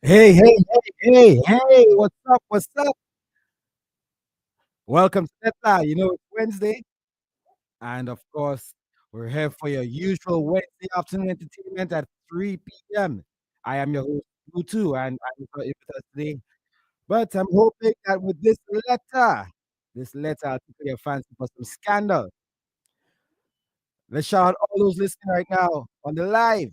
Hey, hey, hey, what's up? What's up? Welcome to Lettre. It's Wednesday. And of course, we're here for your usual Wednesday afternoon entertainment at 3 p.m. I am your host, you too, and I'm not with us today. But I'm hoping that with this letter, I'll tickle your fancy for some scandal. Let's shout out all those listening right now on the live.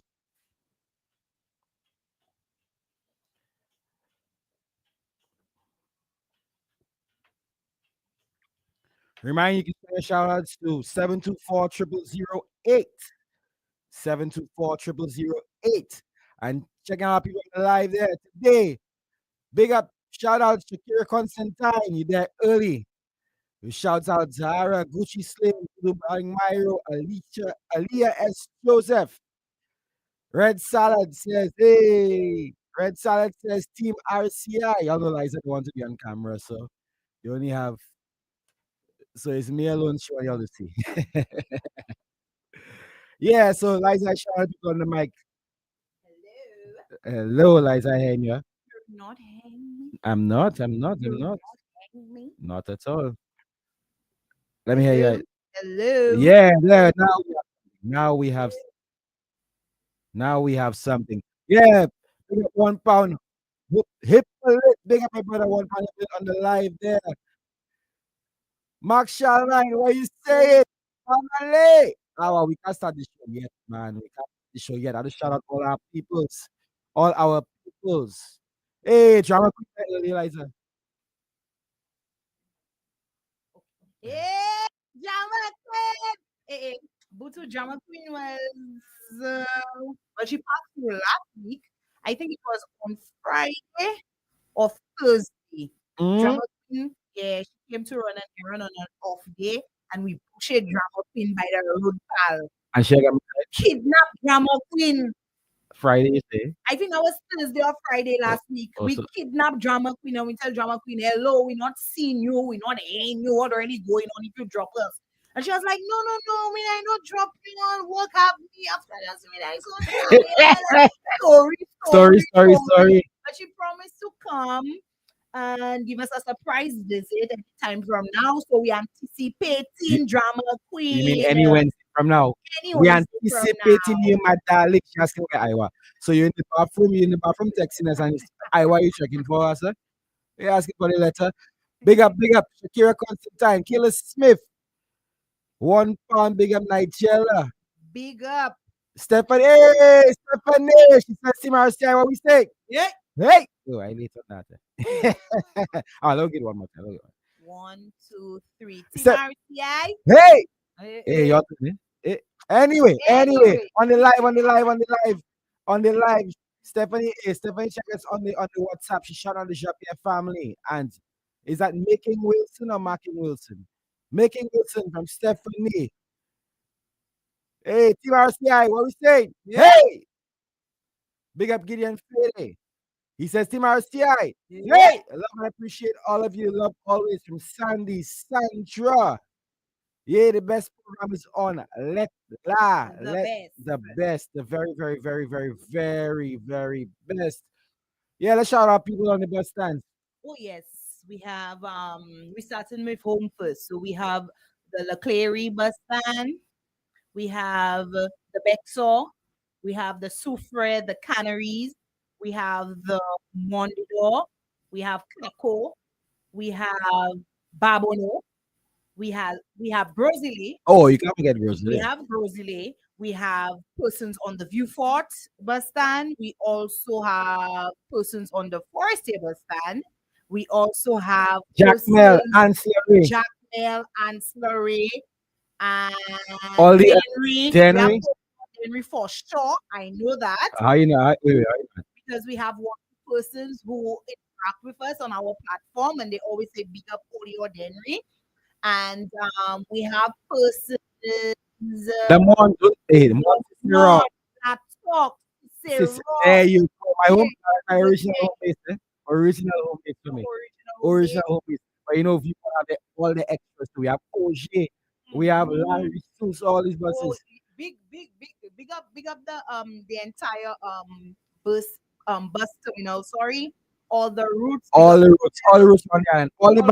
Remind you can send your shout outs to 724 0008. 724 0008. And checking out people on the live there today. Big up, shout out Shakira Constantine, you there early. Shouts out Zahara, Gucci Slim, Lubang Myro, Alicia, Aliyah S. Joseph. Red Salad says, hey. Red Salad says, Team RCI. Y'all know Liza don't want to be on camera, so you only have, so it's me alone showing y'all to see. Yeah, so Liza, shout out people on the mic. Hello. Hello, Liza Henya. You're not hanging me. I'm You're not. not hanging me. Not at all. Let me hear Hello. you. Hello. Yeah, there. Now we have now we have something. Yeah, big up 1 pound. Hip big up my brother 1 pound on the live there. Mark Charlemagne, what you saying? Family. Oh, well, we can't start the show yet, man. We can't start the show yet. I just shout out all our peoples. All our peoples. Hey, drama queen, Eliza. Yeah. Drama Queen. Butu Drama Queen was, well, she passed through last week. I think it was on Friday or Thursday. Mm? Drama Queen, yeah, she came to run an errand on an off day, and we pushed Drama Queen by the road, pal. And she got Kidnapped Drama Queen. Friday, you say? I think that was Thursday or Friday Oh, last week. We also, kidnapped Drama Queen and we tell Drama Queen, hello, we're not seeing you, we're not hearing you, what already going on if you drop us. And she was like, no, no, no, me, I not drop you on, work have me after that. Me, I so tired. Story, story, story, story, story. story. But she promised to come and give us a surprise visit anytime from now. So we anticipating Drama You mean Queen any Wednesday from now? any We Wednesday from anticipating now. you, my darling. She asking where Iowa. So you're in the bathroom texting us and it's Iowa you checking for us, sir? You asking for the letter. Big up, Shakira Constantine, Killer Smith, 1 pound, big up Nigella. Big up. Stephanie, hey, Stephanie, she says Team RCI, what we say? Yeah. Hey! Oh, I need on that. Oh, look it one more time. Look it. 1, 2, 3. Team Steph, RCI. hey! Eh, Hey, eh. y'all. Anyway, Anyway, on the live. Stephanie check us on the WhatsApp. She shot on the Japier family. And is that Making Wilson or Marking Wilson? Making Wilson from Stephanie. Hey, Team RCI, what we saying? yeah, Hey! Big up Gideon Fede. He says Team RCI. yeah. Hey! I love and appreciate all of you. Love always from Sandy, Sandra. Yeah, the best program is on. The Let best. the best, the very, very, very, very, very, very best. Yeah, let's shout out people on the bus stands. Oh yes, we have we started with home first. So we have the Leclerc bus stand, we have the Bexor, we have the Soufre, the Canaries, we have the Mondidor, we have Kako, we have Babono, we have Brozili. Oh, you can't forget We Rosalie. have Brozili. We have persons on the View Fort bus stand. We also have persons on the Forestier bus stand. We also have Jack Mel, persons Ancillary, Jack Mel and Slurry and all the Denry. We have January. Denry for sure. I know that How you know? Wait, wait, because we have one persons who interact with us on our platform and they always say big up Audio Denry. And we have persons the month, hey, the month is wrong. more that talk, say Sis, raw, there you go. My home, my good original day, home base, eh? Original home base for the me. original home Original base. home base. But you know, if you have all the extras, we have OG, we have Mhm. Larry Seuss, all these Oh, buses, big up the entire bus bus terminal. Sorry, all the routes. Big up all the them, routes on the island, all the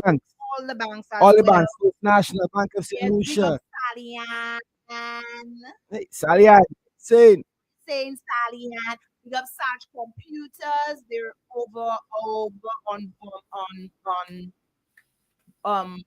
banks as all the well. banks, First National Bank of St. Yes, big up Lucia, Stallion, hey, Salian, Saint, saying Stallion. Big up Sarge Computers. They're over on um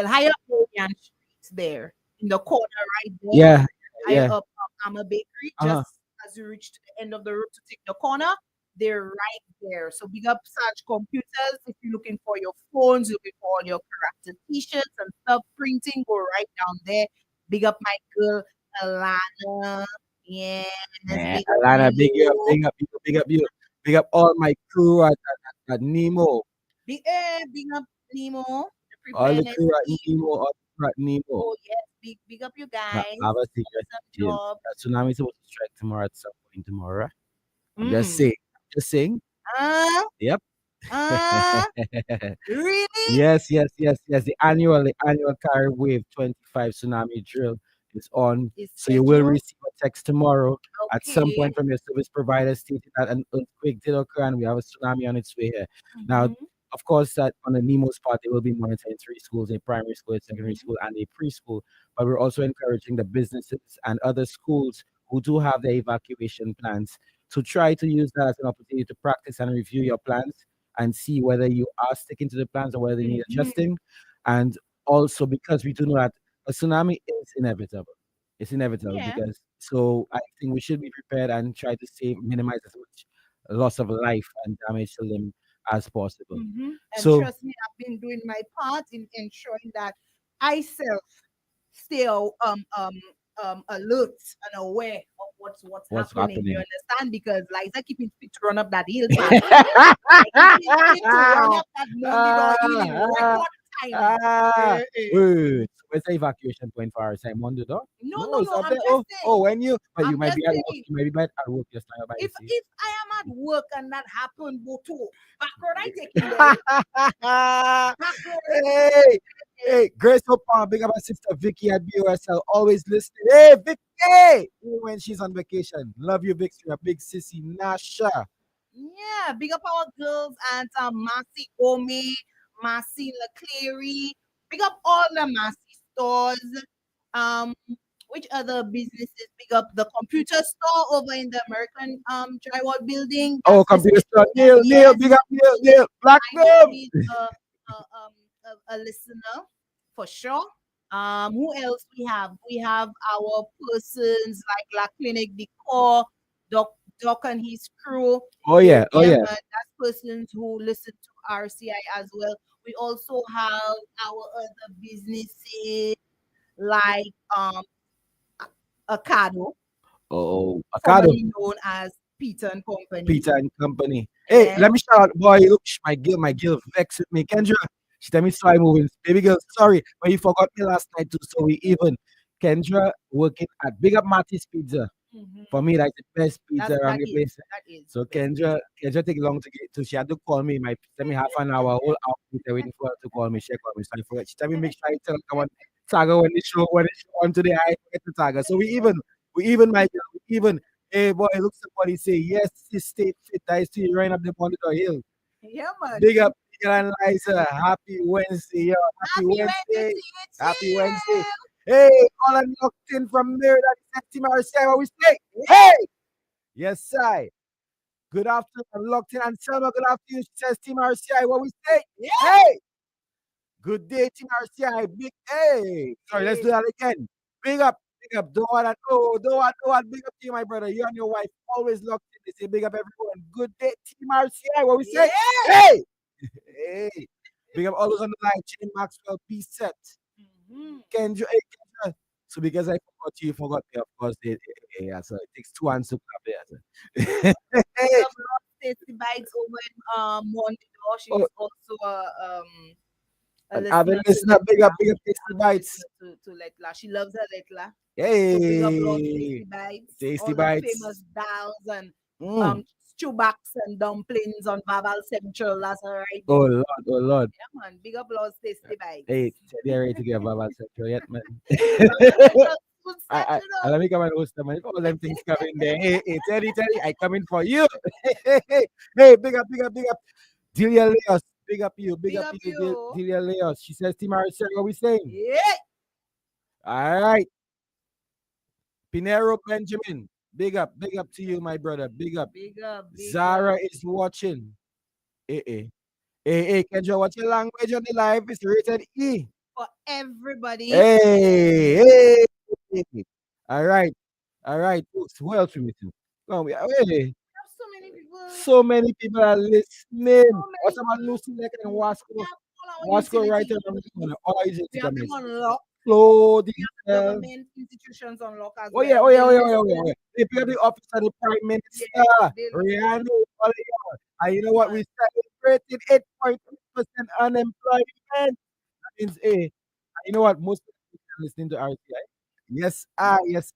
higher up Union Street there in the corner right there. yeah, Higher yeah, up I'm bakery, uh-huh. just as you reach to the end of the road to take the corner. They're right there. So big up Sarge Computers. If you're looking for your phones, looking for all your character t-shirts and stuff, printing, go right down there. Big up my girl Alana. Yes, Man, big up Alana, big you up, you. big up you, big up you, big up all my crew at Nemo, Big up Nemo, the all the preparedness crew at team. Nemo, all the crew at Nemo. Oh yes, big up you Now, guys. I have a secret. Awesome Jill. job. That tsunami is supposed to strike tomorrow at some point tomorrow. I'm just Mm. saying. Just saying. Uh, Yep. uh, really? yes. The annual Carib Wave 25 tsunami drill is on. Is So you will scheduled. receive a text tomorrow at some Okay. point from your service provider stating that an earthquake did occur and we have a tsunami on its way here. Now, Mm-hmm. of course, that on the Nemo's part, they will be monitoring three schools, a primary school, a secondary Mm-hmm. school, and a preschool. But we're also encouraging the businesses and other schools who do have their evacuation plans to try to use that as an opportunity to practice and review your plans and see whether you are sticking to the plans or whether they need Mm-hmm. adjusting. And also because we do know that a tsunami is inevitable. It's inevitable Yeah. because so I think we should be prepared and try to minimize as much loss of life and damage to them as possible. Mm-hmm. And So trust me, I've been doing my part in ensuring that I self stay alert and aware of what's what's happening. You happening? understand? Because Liza keeping fit to run up that hillside. I keeping fit to run up that Mondi hill in record time. Ah, Eh, eh. wait. Where's the evacuation point for our side? Mondo door? No, No, no, it's no. up I'm there. just Oh, saying. when you, but you I'm might just be at work. saying. You might be at work just now by the sea. If I am at work and that happened, Boto, back road I taking there. Back road I Hey, taking hey, Grace Hopper, big up my sister Vicky at BOSL, always listening. Hey, Vicky, even when she's on vacation. Love you, Vicky, a big sissy, Nasha. Yeah, big up our girls and Marcy Gomez, Marcy Leclerc. Big up all the Marcy stores. Um, which other businesses? Big up the computer store over in the American drywall building. Oh, That's Miss computer star, Petronia. Neil, Neil, Yes, big up, Neil, Neil. Neil, Black I know them. he's a listener for sure. Who else we have? We have our persons like La Clinic Decor, Doc Doc and his crew. Oh, They're yeah, oh, yeah, yeah. man. That's persons who listen to RCI as well. We also have our other businesses like Acado, Oh, Acado. formerly known as Peter and Company. Peter and Company. Hey, Yeah. let me shout out, boy. Look, my girl vexed with me. Kendra, she tell me sorry moving. Baby girl, sorry, but you forgot me last night too. So we even. Kendra working at Big Up Marty's Pizza. For Mhm. me, that's the best pizza around the place. That is So the best pizza. Kendra take long to get to. She had to call me. My tell me half an hour, whole hour later waiting for her to call me. She called me. So I forget. She tell me make sure I tell her come on Saga when the show on today. I forget to tag her. So we even my girl, we even. Hey boy, look somebody say yes. This state fit. I see you running up the Monitor Hill. Yeah, man. Big up, big and Liza. Happy Wednesday, yo. Happy Happy Wednesday Wednesday. to you Happy Wednesday. too. Hey, all unlocked in from there. That's Team RCI. What we say? Hey, yes, I. Good afternoon, unlocked in. And Selma, good afternoon. She says Team RCI. What we say? Yeah. Hey, Good day, Team RCI. Big A. Sorry, let's do Hey, that again. Big up, big up. Don't want that. Oh, don't want, don't want. Big up to you, my brother. You and your wife always locked in. They say big up everyone. Good day, Team RCI. What we say? yeah. Hey, hey. Big up all those on the line. Chain Maxwell, Peace set. Mhm. Kendra, hey, Kendra. So because I forgot you, forgot me. Of course, yeah. So it takes two hands to clap. Yeah. Big Hey. up Lord Stacy Bites over in Montreal. Oh, She's also a and other listener to listener, Lettre. big up, Yeah, Tasty I'm a Bites. listener to Lettre. She loves her Lettre. So big up Lord Hey, Stacy Bites, Tasty all them famous Bites. dolls and Mm. stew backs and dumplings on Babal Central. That's all right Oh there. Lord, oh Lord. Yeah, man. Big up Lord Stacy Hey, Bites. Teddy, ready to get Baba Central yet, man? Baba Central food I, stand, I, you I know. let me come and host them. Man. If all them things come in there. Hey, Teddy, I come in for you. Hey, big up. Delia Leos, big Big up up you, you. Delia Leos. She says, Team Marcel, what we saying? Yeah. All right. Pinero Benjamin, big up to you, my brother. Big up. Big up, big Zara up. is watching. Eh. Hey, Kendra, what's your language on the live? It's rated E. For everybody. Hey, hey. All right. All right. Who else we missing? Come on, hey. Have so many people. So many people are So listening. What's many about people. Lucy Lake and We Wasco? have all our Wasco right utility around the corner. companies. All our utility We have them companies. on lock. Flow We have the diesel. government institutions on lock as Oh yeah, well. oh They yeah, oh yeah, oh yeah, oh yeah. Oh listen. yeah. They pay the office of the Prime Yes, Minister. they listen. Rihanna, all of y'all. And you know what? Man. We celebrated 8.8% unemployment. That means, you know what? Most people are listening to RCI. Yes, yes.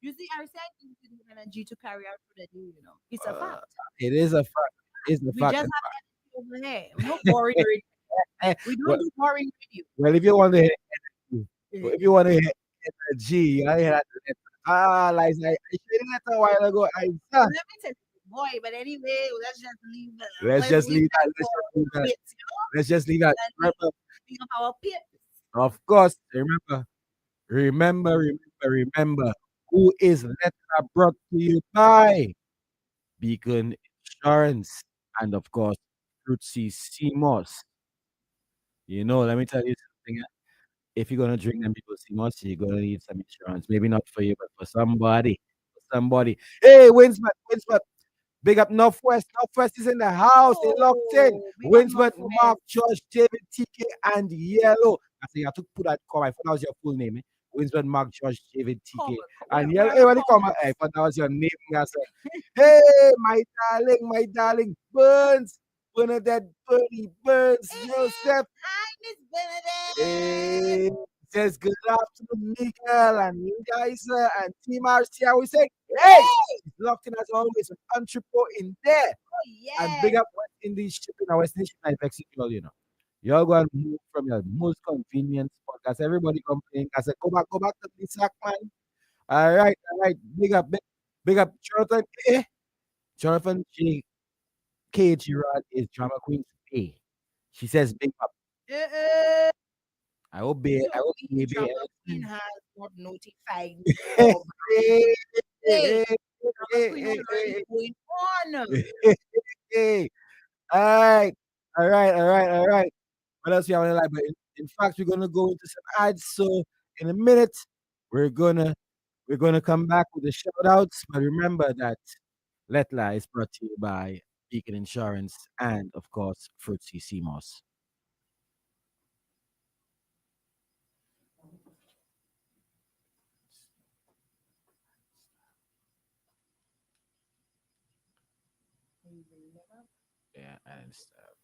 You see, our side gives you the energy to carry out for the day, you know. It's a Uh, fact. it is a fact. It's a We fact. just have energy over here. No boring radio. We don't well, do boring radio. well, if you want to hear energy, Eh, if you want to hear energy, I hear that. Like I shared it a while ago. let me tell you, boy, but anyway, let's just leave Let's let's just leave leave that that. for Let's just leave that. bits, you know? Let's just leave that. And Remember, think of our pits. of course, remember who is Letter brought to you by Beacon Insurance and of course Fruitsy Seamos. You know, let me tell you something. If you're gonna drink them people Seamos, you're gonna need some insurance. Maybe not for you, but for somebody. For somebody. Hey, Winsman. Big up Northwest. Northwest is in the house. They locked in. Oh, big up Winsman, Mark, Northwest. George, David, TK, and Yellow. I think I took put that call. I thought that was your full name. Eh? Winsman, Mark, George, David, TK, and Where Yellow. are Hey, the what do you call my? I comments? thought that was your name. I said, hey, my darling, Burns, Bernadette, Bernie, Burns, Hey, Joseph. hi, Miss Benedict. Hey, says good afternoon, Miguel and Liza and Team RC. I will say, hey, Hey, it's locked in as always with Entrepot in there. oh And big yes. up West Indies shipping our West Indies shipping I you all, you know. You're going to move from your most convenient spot. That's everybody complaining. I said, go back to the sack, man. All right. Big up Jonathan. Jonathan K. Girard is Drama Queen's A. She says, big up. Uh, I hope so the baby. drama queen has not notified me Hey, of hey, hey, hey, drama hey, queen hey, already going on. hey. All right. All right. What else you have on the line? But in fact, we're gonna go into some ads. So in a minute, we're gonna we're gonna come back with the shout outs. But remember that Letla is brought to you by Beacon Insurance and of course Fruitsy Seamos. Yeah, and stuff.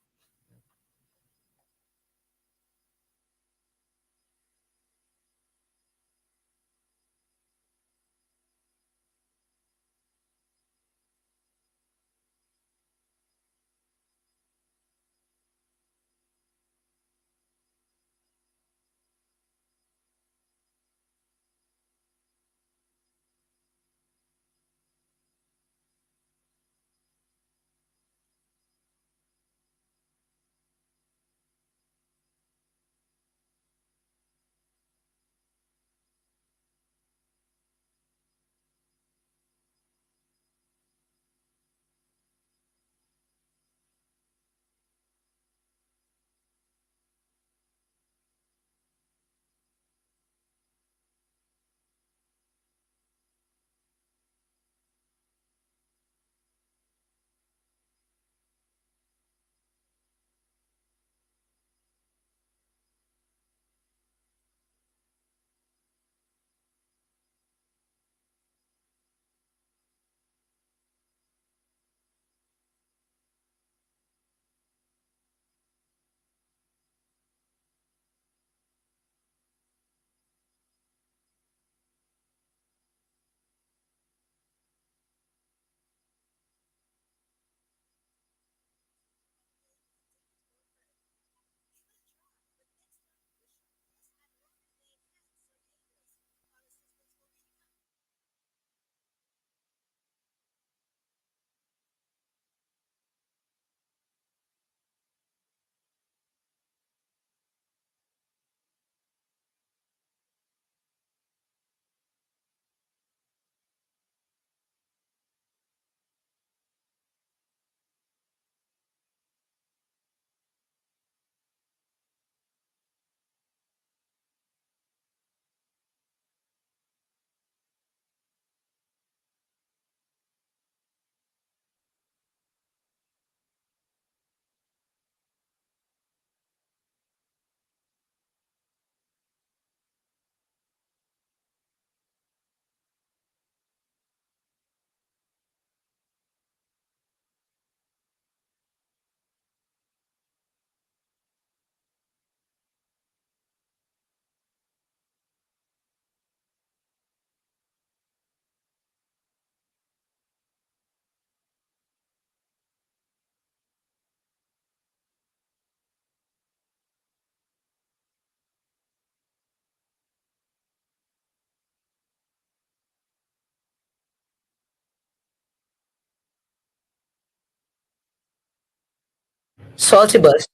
Saltibus,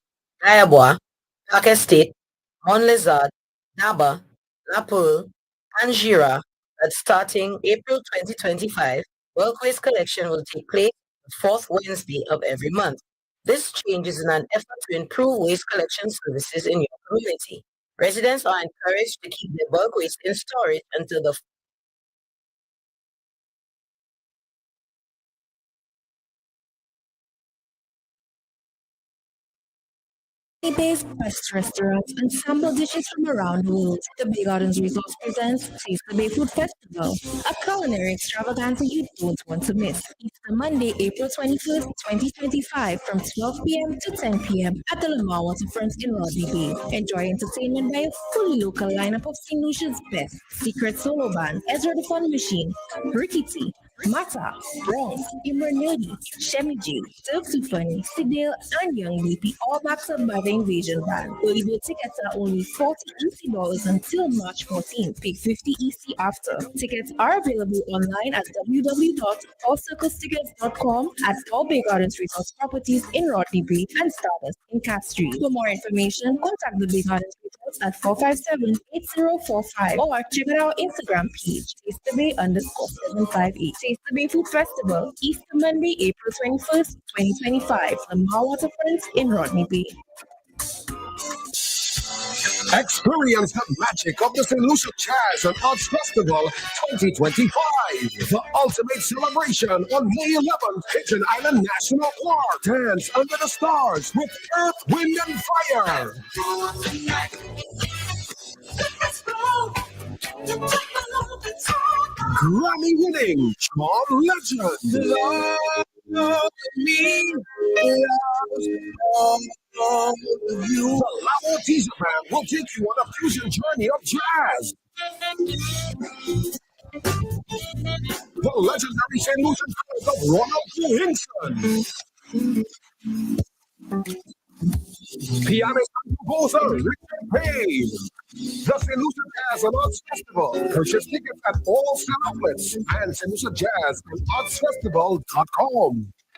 Diabois, Park Estate, Mont Lizard, Naba, La Poule, and Gira that starting April 2025, bulk waste collection will take place the fourth Wednesday of every month. This change is in an effort to improve waste collection services in your community. Residents are encouraged to keep their bulk waste in storage until the Based best restaurants and sample dishes from around the world. The Bay Gardens Resource presents Taste the Bay Food Festival, a culinary extravaganza you don't want to miss. Easter Monday, April 21st, 2025, from 12 p.m. to 10 p.m. at the Lamar Waterfront in Rodney Bay. Enjoy entertainment by a fully local lineup of St. Lucia's best: Secret Solo Band, Ezra the Fun Machine, Ricky T, Mata, Bronx, Imernildi, Shemi J, Silk Too Funny, Sidale, and Young BP, all backed up by the Invasion Band. Early bird tickets are only $40 EC until March 14th. Pay 50 EC after. Tickets are available online at www.allcirclestickets.com, at all Bay Gardens Resource Properties in Rodney Bay and Stardust in Cass Street. For more information, contact the Bay Gardens Resource at 457-8045 or check out our Instagram page, tasteabay_758. Taste the Bay Food Festival, Easter Monday, April 21st, 2025, Lamar Waterfront in Rodney Bay. Experience the magic of the St. Lucia Jazz and Arts Festival 2025. The ultimate celebration on May 11th, Pigeon Island National Park. Dance under the stars with Earth, Wind, and Fire. Grammy-winning Charm Legend. Love me, the Lavo Teaser Band will take you on a fusion journey of jazz. The legendary St. Lucian Chorus of Ronald Hinson. Pianist and composer Richard Payne. The St. Lucia Jazz and Arts Festival. Purchase tickets at all sale outlets and St. Lucia Jazz and Arts Festival.com.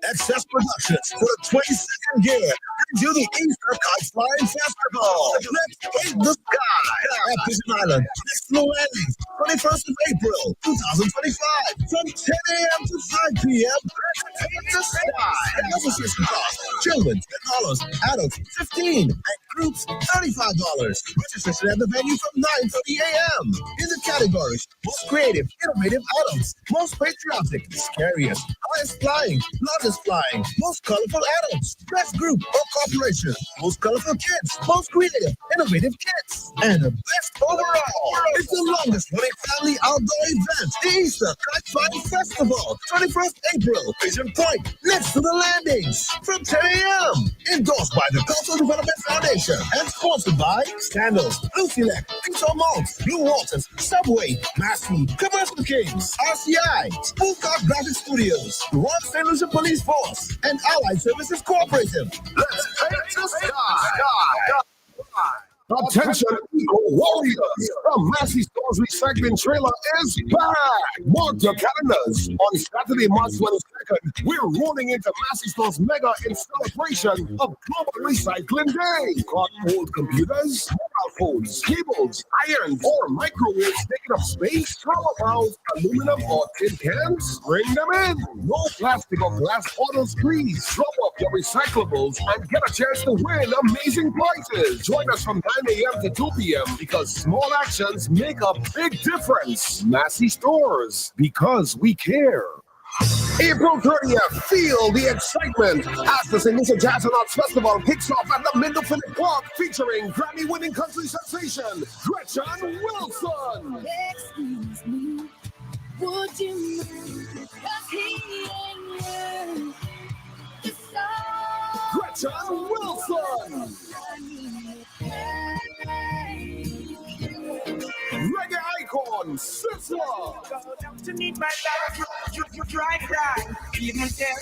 Excess Productions for the 22nd year brings you the Easter Kite Flying Festival. Let's paint the sky at Pigeon Island. Next to the landings, 21st of April, 2025. From 10 a.m. to 5 p.m. Let's paint the sky. Registration cost: children $10, adults $15, and groups $35. Registration at the venue from 9:30 a.m. In the categories: most creative, innovative adults, most patriotic, scariest, highest flying, largest flying, most colorful adults, best group or corporation, most colorful kids, most creative, innovative kids, and the best overall. It's the longest running family outdoor event, the Easter Kite Flying Festival, 21st April, Pigeon Point, next to the landings, from 10 a.m. Endorsed by the Cultural Development Foundation and sponsored by Scandals, Lucilec, Pixar Malls, Blue Waters, Subway, Massey, Commercial Kings, RCI, Spoolcraft Graphic Studios, Royal St. Lucia Police Force, and Allied Services Cooperative. Let's paint the sky. Attention, Eco Warriors! The Massey Stores Recycling Trailer is back! Mark your calendars. On Saturday, March 22nd, we're rolling into Massey Stores Mega in celebration of Global Recycling Day. Got old computers, mobile phones, cables, irons, or microwaves taking up space? How about aluminum or tin cans? Bring them in! No plastic or glass bottles, please. Drop off your recyclables and get a chance to win amazing prizes. Join us from 9 a.m. to 2 p.m. because small actions make a big difference. Massey Stores, because we care. April 30th, feel the excitement as the St. Lucia Jazz and Arts Festival kicks off at the Mendel Phillip Park, featuring Grammy-winning country sensation Gretchen Wilson. Excuse me, would you mind? 'Cause he ain't you. Gretchen Wilson. Reggae icon, Sizzla. To meet my love, you try cry. Even tell,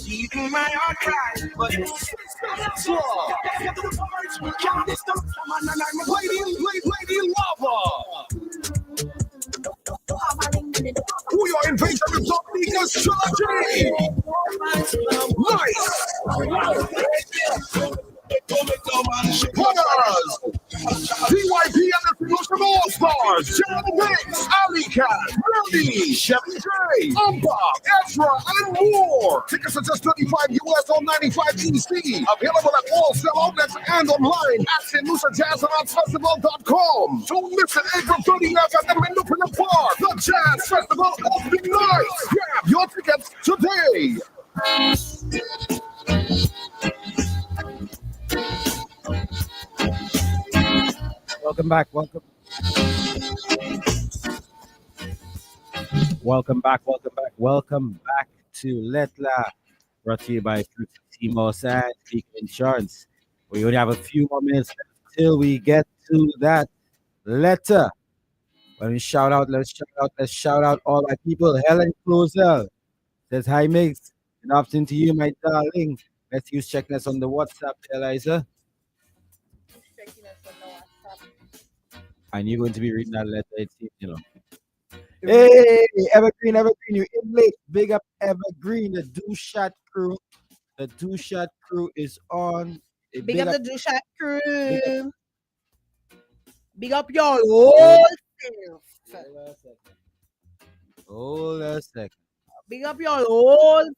even my heart cry. But it's Sizzla. Lady Lava. We are invasion of Dominica's trilogy. Nice. Revolution All Stars, Gerald Wicks, Ali Cat, Rudy, Chevy J, Bob, Ezra, and more. Tickets are just 35 US on 95 EC. Available at all sell outlets and online at StLuciaJazzAndArtsFestival.com. Don't miss it April 30th at the Mendocino Park, the Jazz Festival opening night. Grab your tickets today. Welcome back. Welcome back to Lettre, brought to you by Timos and Speaker Insurance. We only have a few more minutes left till we get to that letter. When we let's shout out all my people. Helen Closer says, hi, Migs. Good afternoon to you, my darling. Let's use checking us on the WhatsApp, Eliza. And you're going to be reading that letter, it seems, you know. Hey, Evergreen, you in late. Big up Evergreen, the Do Shot crew. The Do Shot crew is on. Big up the Do Shot crew. Big up your whole self. Hold a second. Big up your whole self.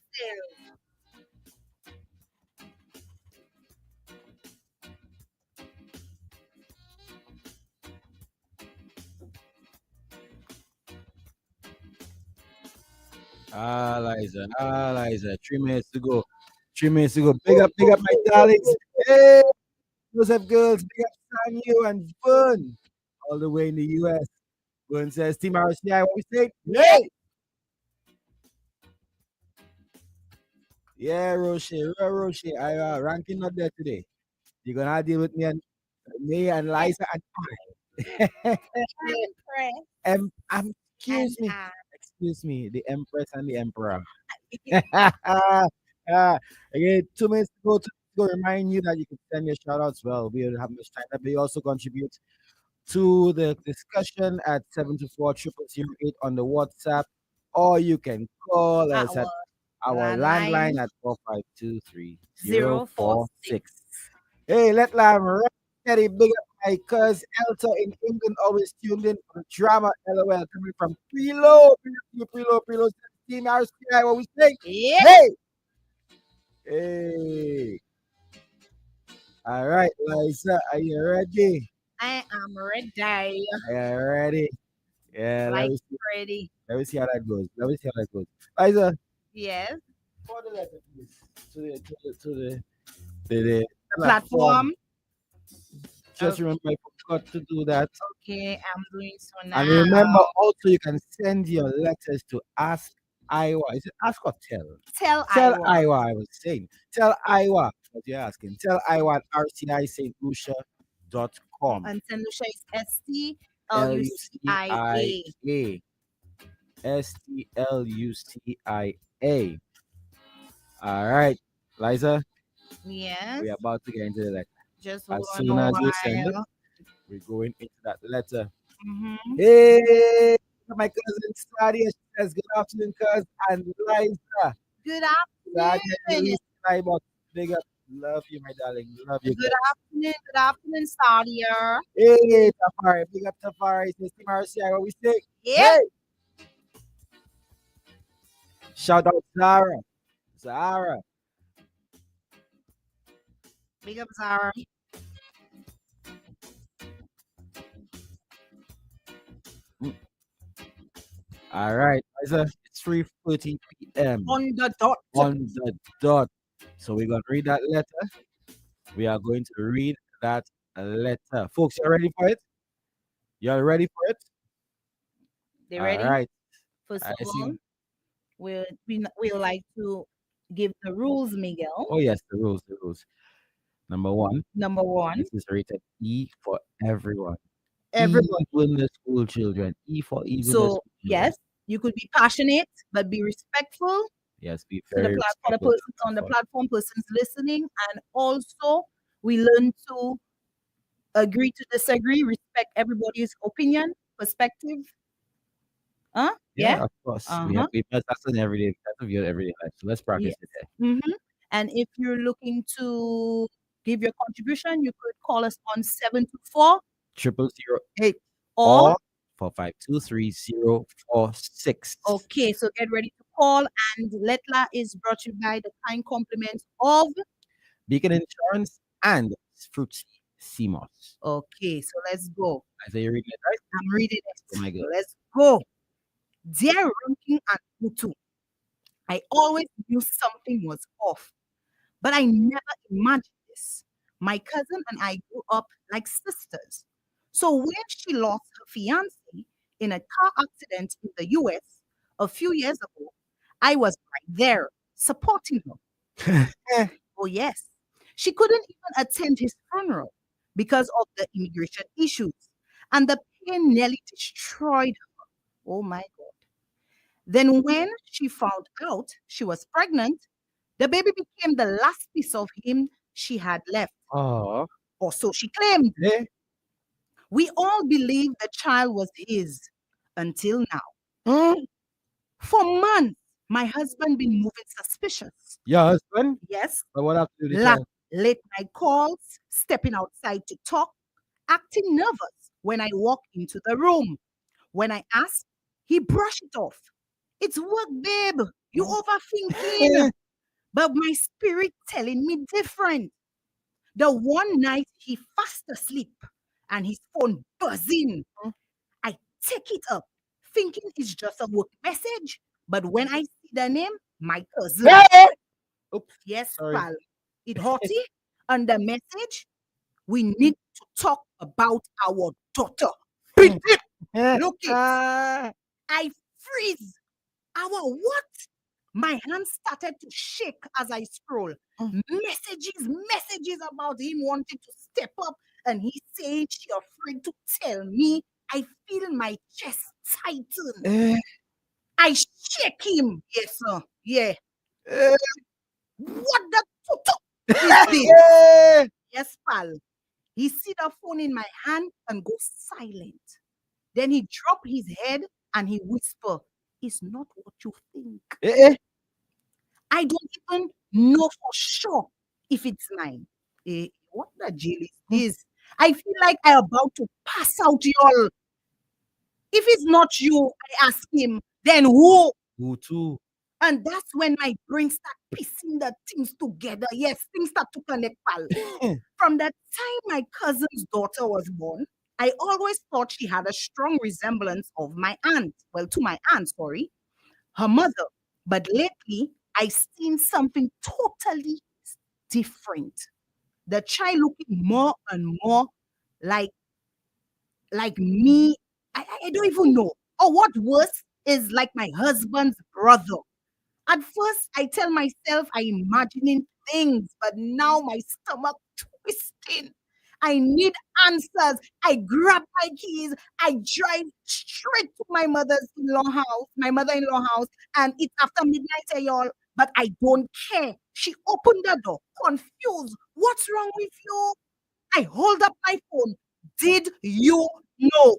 Liza. 3 minutes to go. Big up, my darlings. Hey, Joseph girls. Big up Sanyu and Fun. All the way in the US. Fun says, Team RCI, what we say? Yay! Yeah, Roche. I ranking not there today. You're gonna deal with me and Liza and excuse me, the Empress and the Emperor. Again, 2 minutes to go to remind you that you can send your shout outs. Well, we don't have much time, but you also contribute to the discussion at 724-0008 on the WhatsApp, or you can call us at our landline at 4523046. Hey, let ready. Big up my cuz Elta in England, always tuned in for drama. LOL coming from Prelo. Team RCI, what we say? Yeah. Hey. All right, Liza, are you ready? I am ready. Are you ready? Yeah, ready. Let me see how that goes. Liza, Yes. for the letter, please. To the Platform. Just remember, I forgot to do that. Okay, I'm doing so now. And remember, also, you can send your letters to Ask Iowa. Is it Ask or Tell? Tell Iowa, I was saying. Tell Iowa, what you're asking. Tell Iowa at rcisaintlucia.com. And St. Lucia is STLUCIA. STLUCIA. All right, Liza. Yes. We're about to get into the letter. Just as soon as you send it, we're going into that letter. Hey, my cousin Sadia says, good afternoon, cuz, and Liza. Good afternoon. Big up. Love you, my darling. Love you. Good afternoon, Sadia. Hey, Tafari. Big up, Tafari. Says, Team RCI, what we say? Yeah. Hey. Shout out Zara. Big up, Zara. All right, Liza, it's 3:30 p.m. On the dot. So we're going to read that letter. We are going to read that letter. Folks, you ready for it? You're ready for it? They ready? All right. First of all, we'll like to give the rules, Miguel. Oh, yes, the rules. Number one. This is rated E for everyone. Everyone. Even the school children. E for even the school children. Yes, you could be passionate, but be respectful. Yes, be very to the persons on the platform, persons listening, and also we learn to agree to disagree, respect everybody's opinion, perspective. Yeah, of course. We must that's an everyday life. So let's practice it there. And if you're looking to give your contribution, you could call us on 724 0008 or or 4523046. okay, so get ready to call. And Letla is brought to you by the kind compliments of. Beacon Insurance and Fruitsy CMOS. Okay, so let's go. I say you're reading it right? I'm reading Oh my it. God. Let's go. Dear Ranking and Utu, I always knew something was off, but I never imagined this. My cousin and I grew up like sisters. So when she lost her fiance in a car accident in the US a few years ago, I was right there supporting her. Oh, yes. She couldn't even attend his funeral because of the immigration issues, and the pain nearly destroyed her. Oh, my God. Then, when she found out she was pregnant, the baby became the last piece of him she had left, Oh, or so she claimed. eh? We all believed the child was his until now. Hmm? For months, my husband been moving suspicious. Your husband? Yes, But what happened to the la- child? late night calls, stepping outside to talk, acting nervous when I walk into the room. When I ask, he brushed it off. It's work, babe. You overthinking. But my spirit telling me different. The one night he fast asleep and his phone buzzing. I take it up, thinking it's just a work message. But when I see the name, my cousin. Eh? Oops, Yes, sorry. pal. It hotty. And the message, we need to talk about our daughter. Beat it. Look it. I freeze. Our what? My hands started to shake as I scroll. Messages about him wanting to step up, and he saying she afraid to tell me. I feel my chest tighten. Eh, I shake him. Yes, sir. Yeah. eh, What the tutu is this? eh. Yes, pal. He see the phone in my hand and go silent. Then he drop his head and he whisper, "It's not what you think." Eh, eh. I don't even know for sure if it's mine. What the jail is this? I feel like I'm about to pass out, y'all. If it's not you, I ask him, then who? Who too? And that's when my brain start piecing the things together. Yes, things start to connect, pal. From the time my cousin's daughter was born, I always thought she had a strong resemblance of my aunt. Well, to my aunt, sorry, her mother. But lately, I seen something totally different. The child looking more and more like me. I don't even know. Or what worse is like my husband's brother. At first, I tell myself I imagining things, but now my stomach twisting. I need answers. I grab my keys. I drive straight to my mother-in-law house, and it's after midnight, y'all. But I don't care. She opened the door, confused. What's wrong with you? I hold up my phone. Did you know?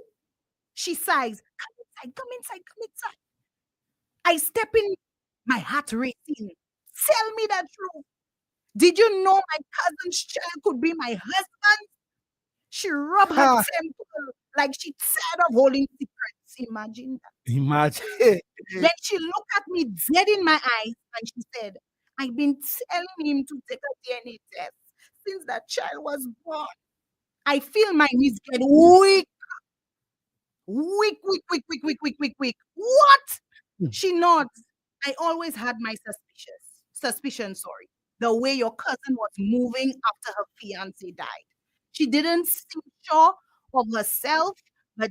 She sighs. Come inside, come inside, come inside. I step in, my heart racing. Tell me the truth. Did you know my cousin's child could be my husband? She rubbed her Ha, temple like she tired of holding secrets. Imagine that. imagine. Then she looked at me dead in my eyes and she said, I've been telling him to take a DNA test since that child was born. I feel my knees get weak. Weak. What? She nods. I always had my suspicion, sorry. The way your cousin was moving after her fiance died. She didn't seem sure of herself, but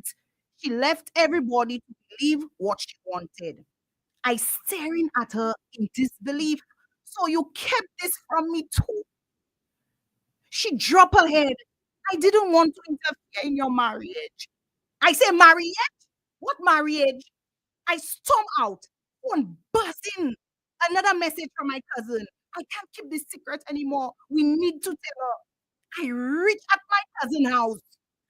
she left everybody to believe what she wanted. I staring at her in disbelief. So you kept this from me too. She dropped her head. I didn't want to interfere in your marriage. I say marriage? What marriage? I storm out, phone buzzing. Another message from my cousin. I can't keep this secret anymore. We need to tell her. I reached at my cousin's house,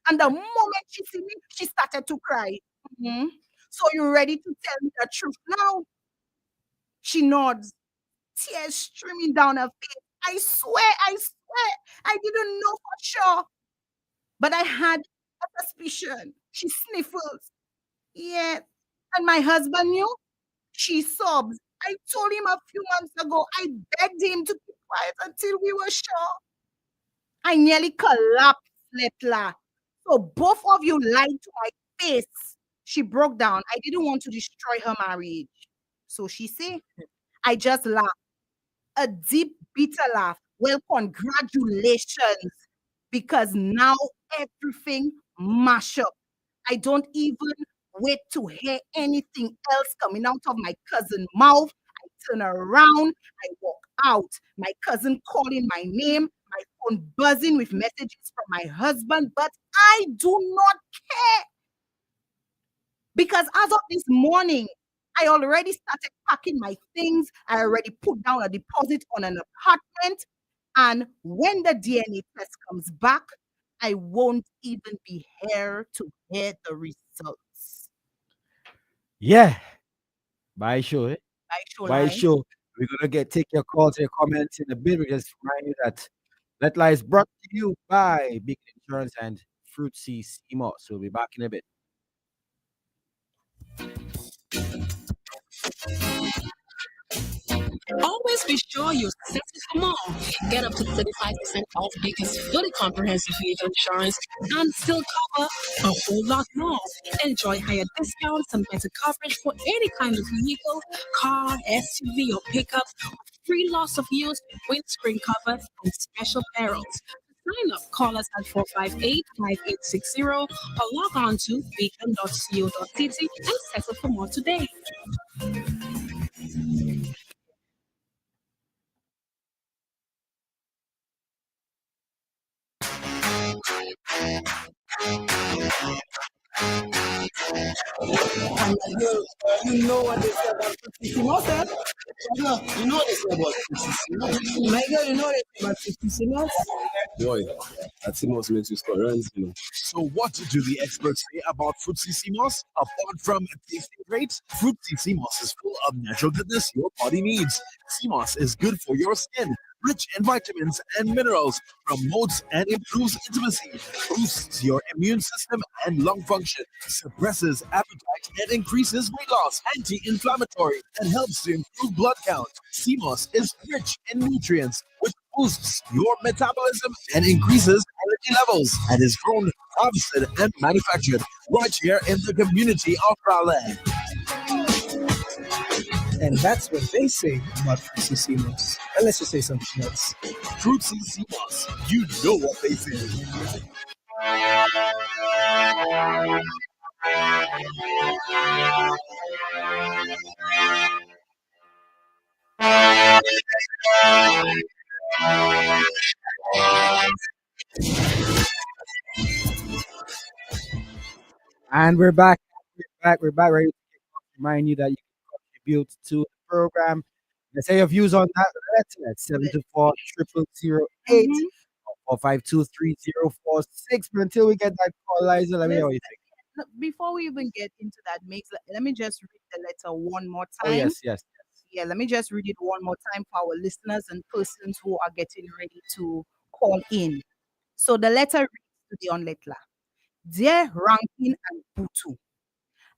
and the moment she see me, she started to cry. Mhm. So you ready to tell me the truth now? She nods, tears streaming down her face. I swear, I didn't know for sure, but I had a suspicion. She sniffles. Yes. And my husband knew? She sobs. I told him a few months ago. I begged him to keep quiet until we were sure. I nearly collapsed, Letla. So both of you lied to my face. She broke down. I didn't want to destroy her marriage. So she said, I just laughed. A deep, bitter laugh. Well, congratulations. Because now everything mash up. I don't even wait to hear anything else coming out of my cousin's mouth. I turn around, I walk out. My cousin calling my name, my phone buzzing with messages from my husband, but I do not care because as of this morning, I already started packing my things. I already put down a deposit on an apartment. And when the DNA test comes back, I won't even be here to hear the results. Yeah. Bye show, eh? By Bye Sholine. show. We're gonna take your calls, your comments in a bit. We just remind you that Let Lie is brought to you by Big Insurance and Fruit C Seymour. So we'll be back in a bit. Always be sure you're set for more. Get up to 35% off Baker's fully comprehensive vehicle insurance and still cover a whole lot more. Enjoy higher discounts and better coverage for any kind of vehicle, car, SUV, or pickup. Free loss of use, windscreen cover, and special perils. Sign up, call us at 458-5860 or log on to beacon.co.tt and settle for more today. And girl, you know what they say about Putissimo, sir? No, you know what they say about Putissimo? My girl, you know what they say about Putissimo? Boy, that Simos makes you score runs, you know. So what do the experts say about Fruitsy Simos? Apart from tasting great, Fruitsy Simos is full of natural goodness your body needs. Simos is good for your skin, rich in vitamins and minerals, promotes and improves intimacy, boosts your immune system and lung function, suppresses appetite and increases weight loss, anti-inflammatory, and helps to improve blood count. Simos is rich in nutrients, which boosts your metabolism and increases energy levels, and is grown, harvested, and manufactured right here in the community of Raleigh. And that's what they say about Putissimo. And let's just say something else. Fruitsy Simos, you know what they say. And we're back. We're back. Ready to remind you that you can contribute to the program. Let's say your views on that. Let's at 724 0008 Mhm. or 523 But until we get that call, Liza, let me know what you think. Look, before we even get into that mix, let me just read the letter one more Oh, time. yes. Yeah, let me just read it one more time for our listeners and persons who are getting ready to call in. So the letter reads to the Onletla. Dear Rankin and Butu,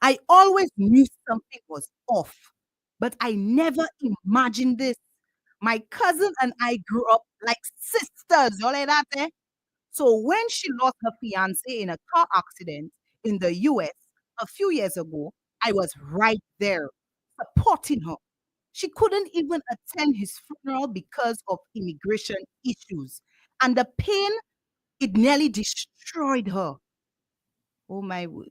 I always knew something was off, but I never imagined this. My cousin and I grew up like sisters. You all like that, eh? So when she lost her fiance in a car accident in the US a few years ago, I was right there supporting her. She couldn't even attend his funeral because of immigration issues. And the pain, it nearly destroyed her. Oh my word.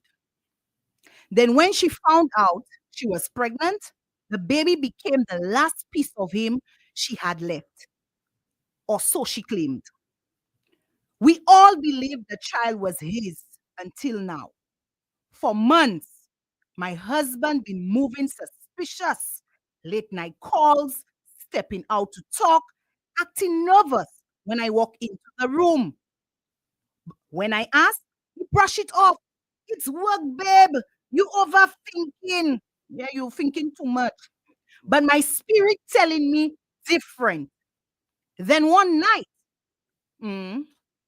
Then, when she found out she was pregnant, the baby became the last piece of him she had left, or so she claimed. We all believed the child was his until now. For months, my husband been moving suspicious, late night calls, stepping out to talk, acting nervous when I walk into the room. When I ask, you brush it off. It's work, babe. You overthinking. Yeah, you thinking too much. But my spirit telling me different. Then one night, mm,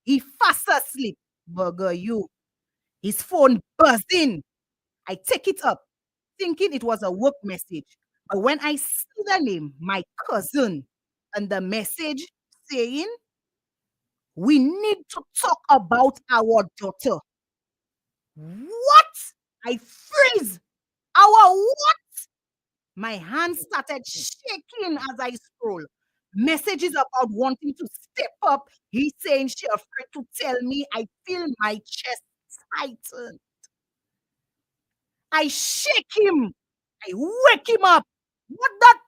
he fast asleep. Burger, you. His phone buzzing. I take it up, thinking it was a work message. But when I see the name, my cousin, and the message saying, we need to talk about our daughter. What? I freeze. Our what? My hands started shaking as I scroll. Messages about wanting to step up. He's saying she afraid to tell me. I feel my chest tighten. I shake him. I wake him up. What that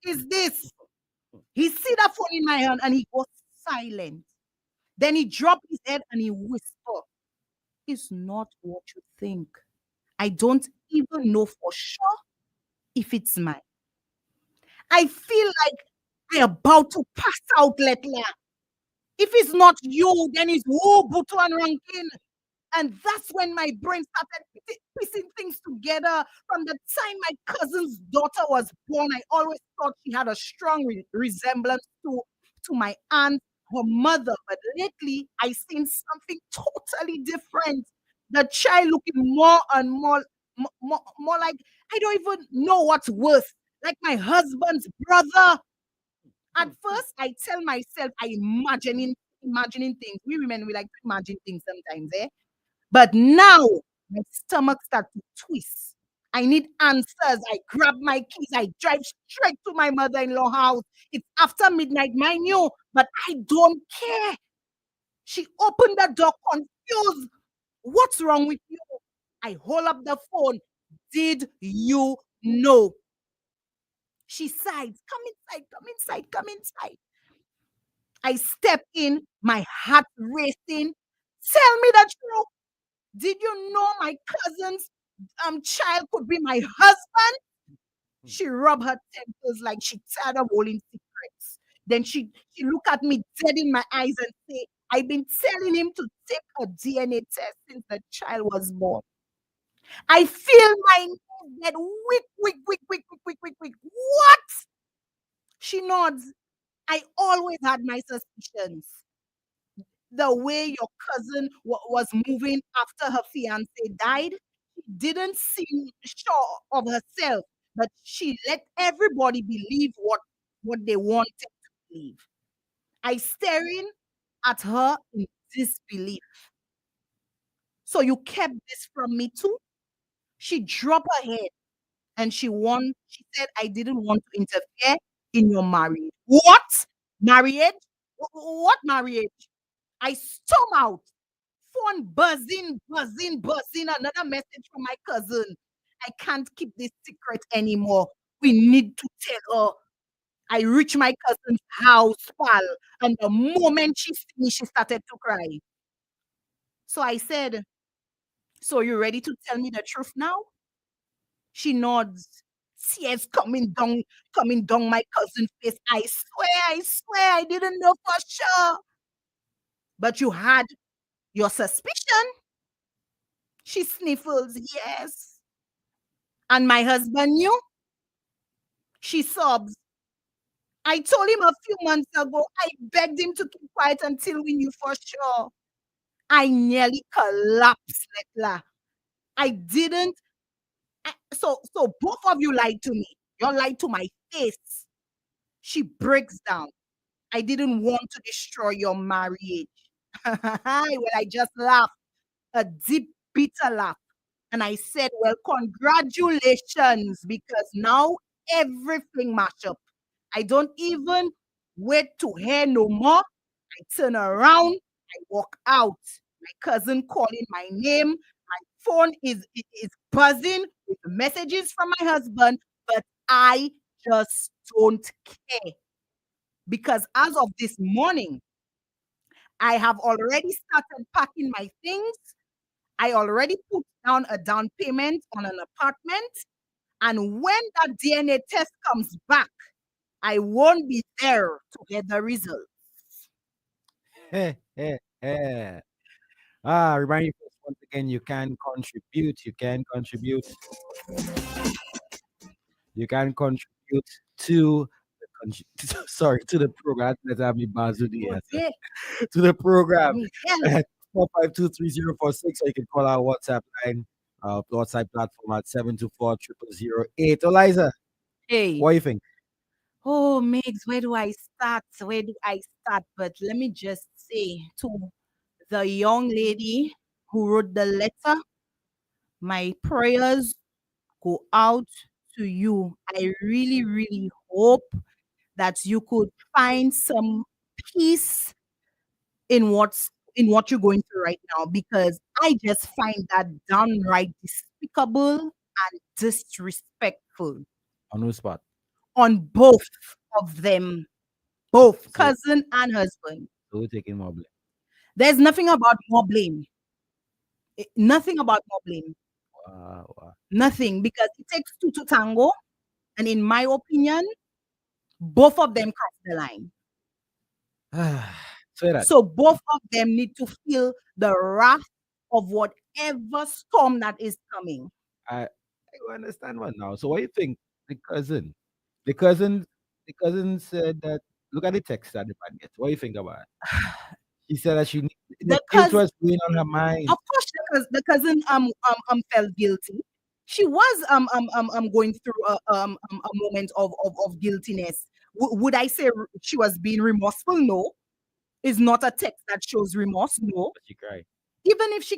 is this? He see the phone in my hand and he goes silent. Then he dropped his head and he whispered, it's not what you think. I don't even know for sure if it's mine. I feel like I'm about to pass out, Lettre. If it's not you, then it's who, Butu and Rankin. And that's when my brain started piecing things together. From the time my cousin's daughter was born, I always thought she had a strong resemblance to my aunt, her mother. But lately, I seen something totally different. The child looking more and more like I don't even know what's worse. Like my husband's brother. At first, I tell myself I imagining things. We women we like to imagine things sometimes, eh? But now my stomach starts to twist. I need answers. I grab my keys. I drive straight to my mother-in-law house. It's after midnight, mind you, but I don't care. She opened the door confused. What's wrong with you? I hold up the phone. Did you know? She sighed. Come inside, come inside, come inside. I step in, my heart racing. Tell me the truth. Did you know my cousin's child could be my husband? She rubbed her temples like she tired of holding secrets. Then she looked at me dead in my eyes and say, I've been telling him to take a DNA test since the child was born. I feel my knees get weak. What? She nods. I always had my suspicions. The way your cousin was moving after her fiance died, she didn't seem sure of herself, but she let everybody believe what they wanted to believe. I staring at her in disbelief. So you kept this from me too? She dropped her head and she said I didn't want to interfere in your marriage. What? Marriage? What marriage? I storm out. Phone buzzing. Another message from my cousin. I can't keep this secret anymore. We need to tell her. I reached my cousin's house, pal, and the moment she see me, she started to cry. So I said, so you ready to tell me the truth now? She nods. Tears coming down my cousin's face. I swear, I didn't know for sure. But you had your suspicion? She sniffles, yes. And my husband knew? She sobs. I told him a few months ago, I begged him to keep quiet until we knew for sure. I nearly collapsed, Letla. I didn't. So both of you lied to me. You lied to my face. She breaks down. I didn't want to destroy your marriage. Well, I just laughed, a deep, bitter laugh. And I said, well, congratulations, because now everything mash up. I don't even wait to hear no more. I turn around, I walk out. My cousin calling my name. My phone is buzzing with messages from my husband, but I just don't care. Because as of this morning, I have already started packing my things. I already put down a down payment on an apartment. And when that DNA test comes back, I won't be there to get the results. Hey, hey, hey. Remind you once again, you can contribute. You can contribute to sorry, to the program. Let's have me Bazudi, Oh, yes, yeah. to the program. Me tell. 4523046, or you can call our WhatsApp line, WhatsApp platform at 724 Eliza, Hey, what do you think? oh, Migs, where do I start? Where do I start? But let me just say to the young lady who wrote the letter, my prayers go out to you. I really, really hope that you could find some peace in what you're going through right now, because I just find that downright despicable and disrespectful On whose spot? on both of them, both So, cousin and husband. so we're taking more blame. There's nothing about more blame. Nothing about more blame. Wow. Nothing, because it takes two to tango, and in my opinion, both of them cross the line. Say that. So both of them need to feel the wrath of whatever storm that is coming. I understand one now. So what do you think? The cousin, the cousin, the cousin said that. Look at the text that the man gets. What do you think about it? She said that the The guilt cousin, was weighing on her mind. of course, the cousin felt guilty. She was going through a moment of guiltiness. Would I say she was being remorseful? No. Is not a text that shows remorse. No. But she cried. Even if she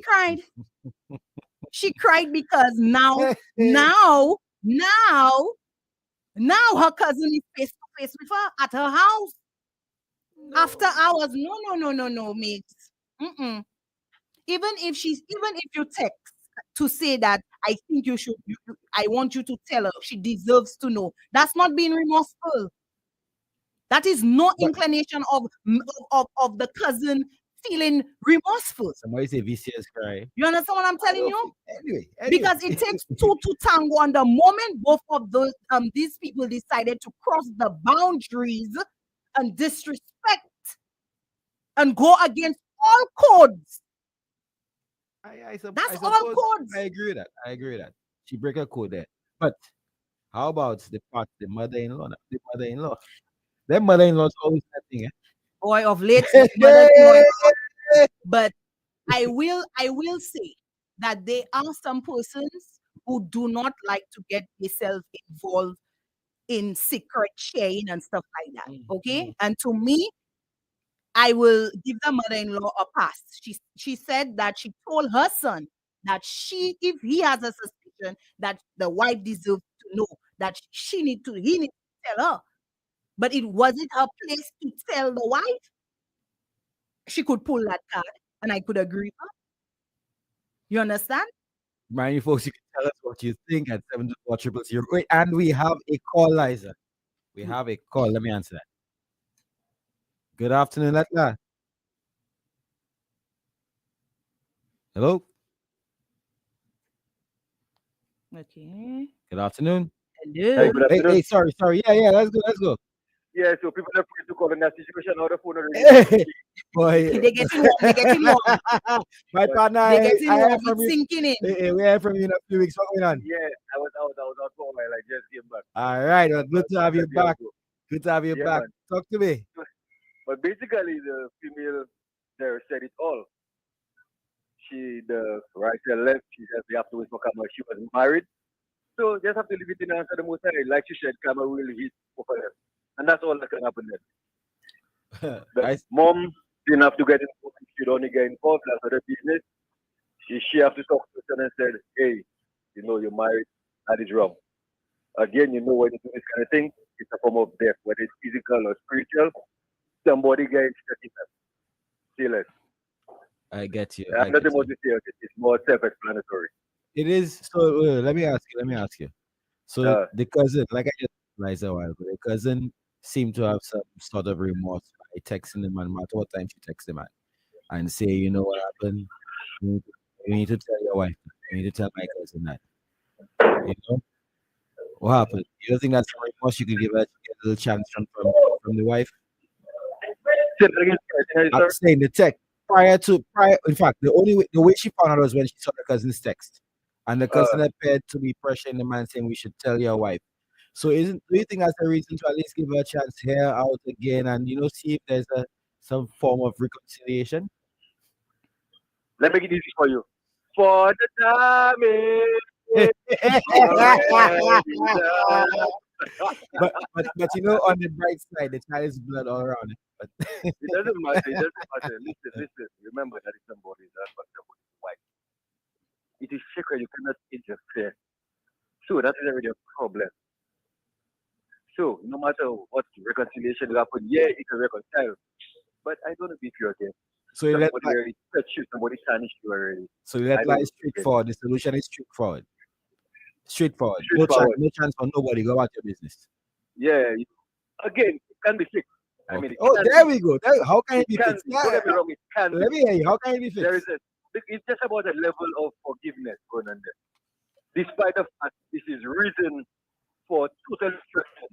cried because now her cousin is face to face with her at her house after hours. No, mates. Mm-mm. Even if you text to say that I think I want you to tell her she deserves to know. That's not being remorseful. That is no But inclination of the cousin feeling remorseful. somebody say VCS cry. You understand what I'm I telling don't you? Anyway. Because it takes two to tango, and the moment both of these people decided to cross the boundaries and disrespect and go against all codes. I That's all suppose codes. I agree with that. I agree with that. She break a code there. But how about the mother-in-law? The mother-in-law. Their mother-in-law's always that thing. Boy, of late, mother-in-law. But I will say that there are some persons who do not like to get themselves involved in secret sharing and stuff like that. Okay. And to me, I will give the mother-in-law a pass. She said that she told her son that if he has a suspicion that the wife deserves to know, that he needs to tell her. But it wasn't her place to tell the wife. She could pull that card, and I could agree with her. You understand? Mind you, folks, you can tell us what you think at 724 Wait, and we have a call, Liza. We have a call. Let me answer that. Good afternoon, Lettre. Hello. Okay. Good afternoon. Hello. Good Hey, afternoon. sorry. Yeah. Let's go. Yeah, so people are free to call in that situation. Now the phone already. Boy, They're getting warm. They're getting warm. my partner, They're getting I warm. heard from It's you. sinking in. Hey, we heard from you in a few weeks. What's going on? Yeah, I was out for a while. I just came back. All right. Well, good to have you Yeah, back. Good to have you yeah, back. man. Talk to me. But basically, the female there said it all. The right and left, she said they have to wait for Kama. She was married. So just have to leave it in the hands of the most high. Like she said, Kama will hit over them. And that's all that can happen then. The mom didn't have to get involved. She'd only get involved. That's other business. She have to talk to her and said, hey, you're married. That is wrong. Again, when you do this kind of thing, it's a form of death, whether it's physical or spiritual. Somebody gets say less. I get you. I have nothing more to say. It's more self-explanatory. It is. So let me ask you. So the cousin, like I just realized a while ago, the cousin seemed to have some sort of remorse by texting the man, no matter what time she texts the man, and say, you know what happened? You need to tell your wife. You need to tell my cousin that. You know what happened? You don't think that's some remorse you could give her to get a little chance from the wife? Say that again, sorry, I'm sir. saying the text in fact, the way she found out was when she saw the cousin's text. And the cousin appeared to be pressuring the man saying we should tell your wife. So do you think that's a reason to at least give her a chance to hear out again and see if there's some form of reconciliation? Let me make it easy for you. For the time is already done. but you know, on the bright side, the child is blood all around it. But It doesn't matter. It doesn't matter. Listen, listen. Remember that it's somebody's husband, somebody's wife. It is sacred. You cannot interfere. So that is already a problem. So no matter what reconciliation will happen, yeah, it can reconcile. But I don't know if you again. so you let Somebody life, already touched you, somebody tarnished you already. so you let I don't life know if you get straightforward. The solution is straightforward. Straightforward. straightforward. No chance for nobody. Go about your business. Yeah. Again, it can be fixed. I mean, Okay. it Oh, can there be. we go. How can It it be can fixed? be. Don't get me wrong. It can be. Let me hear you. How can it be There is fixed? a. It's just about a level of forgiveness going on there. Despite the fact this is reason for total destruction,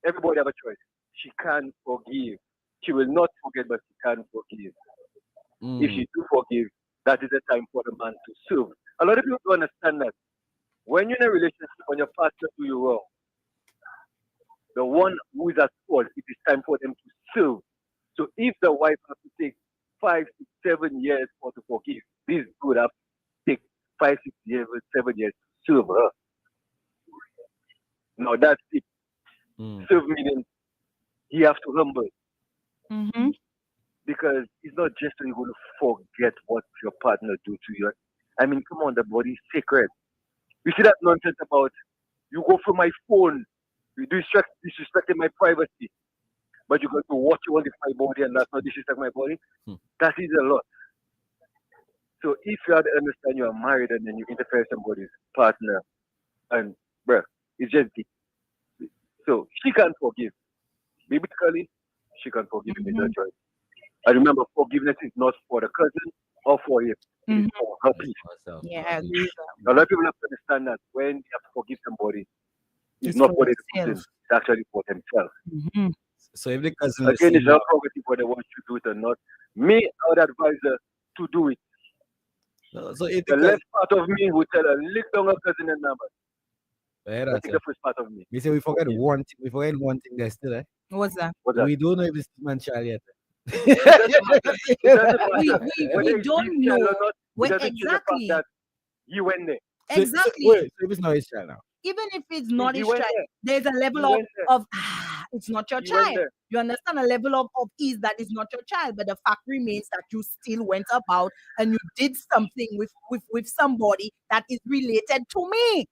everybody have a choice. She can forgive. She will not forget, but she can forgive. If Mm. she do forgive, that is the time for the man to serve. A lot of people don't understand that. When you're in a relationship, when your partner do you wrong, the one who is at fault, it is time for them to serve. So if the wife has to take 5 to 7 years for to forgive, this dude have to take 5, 6 years, 7 years to serve her. Now that's it. Mm. Serve meaning he have to humble Mm-hmm. because it's not just so you're going to forget what your partner do to you. I mean, come on, the body is sacred. You see that nonsense about you go through my phone, you disrespecting my privacy, but you're going to watch you on my body and that's not disrespect my body. Hmm. That is a lot. So if you have to understand you are married and then you interfere with somebody's partner, and bruh, it's just deep. So she can forgive. Biblically, she can forgive him. It's Mm-hmm. her choice. And remember, forgiveness is not for the cousin or for him. It is Mm-hmm. for her It's peace. for herself. Yeah, For I her agree peace. with that. A lot of people have to understand that when they have to forgive somebody, it's It's not for for the yourself. person, it's actually for themselves. Mm-hmm. So if the cousin Again, listen it's her now, prerogative whether they want to do it or not. Me, I would advise her to do it. so if the The cousin, left part of me would tell her, lick down her cousin and number. yeah, But I that's think it. the first part of me, We say we forget forgive. one thing. We forget one thing there still. What's that? What's that? We don't know if it's man child yet. It doesn't matter. It doesn't We matter. we Whether we it's his don't child or know not, it when doesn't change the fact exactly. that he went there. Exactly. Wait, so if it's not his child now. Even if it's not He his went child, there. there's a He level went there. of it's not your He went child. there. You understand a level of ease that is not your child, but the fact remains that you still went about and you did something with somebody that is related to me.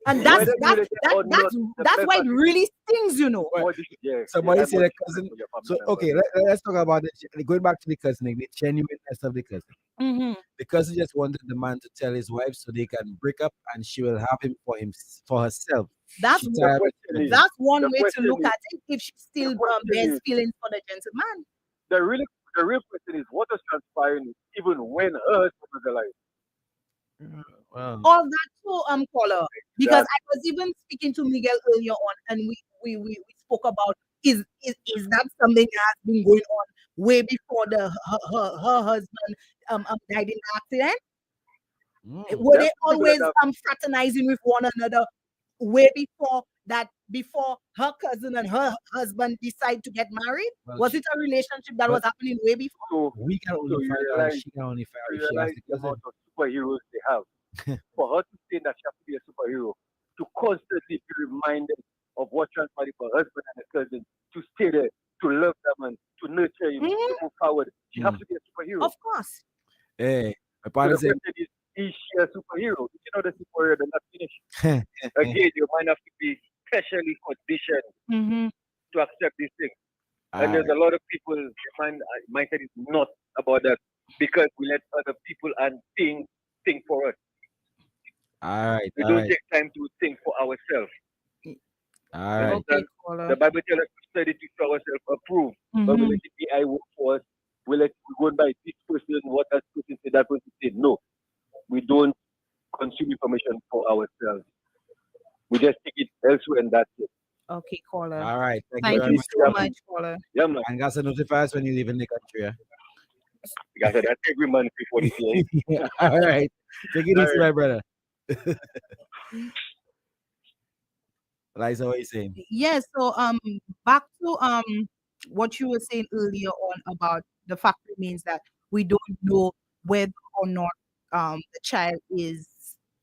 And Whether you related or not, the that's best why part it is really stings, you know. Well, more yeah, somebody I'm say more the disrespect cousin. for your family So member. okay, let's talk about going back to the cousin, the genuineness of the cousin. Mm-hmm. The cousin just wanted the man to tell his wife so they can break up and she will have him for herself. That's She The tired of question is, everything. that's one the way to question look is, at it if she the still question bears is, feelings for the gentleman. the really, the real question is, what was transpiring even when her husband was alive? Wow. All that too, caller. Because That I was even speaking to Miguel earlier on, and we spoke about is that something that has been going on way before her husband died in the accident? Mm. Were there they are some people always that have, fraternizing with one another way before that? Before her cousin and her husband decide to get married, Well, was it a relationship that but was happening way before? so we can so only you find out if realize she can only find so out you if she has realize the the amount cousin. of superheroes they have. For her to say that she has to be a superhero, to constantly be reminded of what transpired for her husband and her cousin, to stay there, to love them and to nurture him, to Mhm. move forward, she has Mm. to be a superhero. Of course. Hey, my So partner the said, question is she a superhero? If you know the superhero, they're not finished. Again, your mind have to be specially conditioned Mm-hmm. to accept these things. all And there's right, a lot of people, their mindset is not about that because we let other people and things think for us. all right, We all don't right, take time to think for ourselves. all You right. Okay, understand? The caller. Bible tells us to study to show ourselves approved. But we Mm-hmm. let the AI work for us. We go by this person, what that person said, that person said. No, we don't consume information for ourselves. We just take it elsewhere and that's it. Okay, caller. All right. Thank you Thank very you much, so Yeah, caller. much, caller. yeah, man. And got to notify us when you leave in the country. Like I said, that's every man before this year. Yeah? All right. Take it All easy, right. my brother. Liza, what you saying? Yes, so back to what you were saying earlier on about the fact remains that we don't know whether or not the child is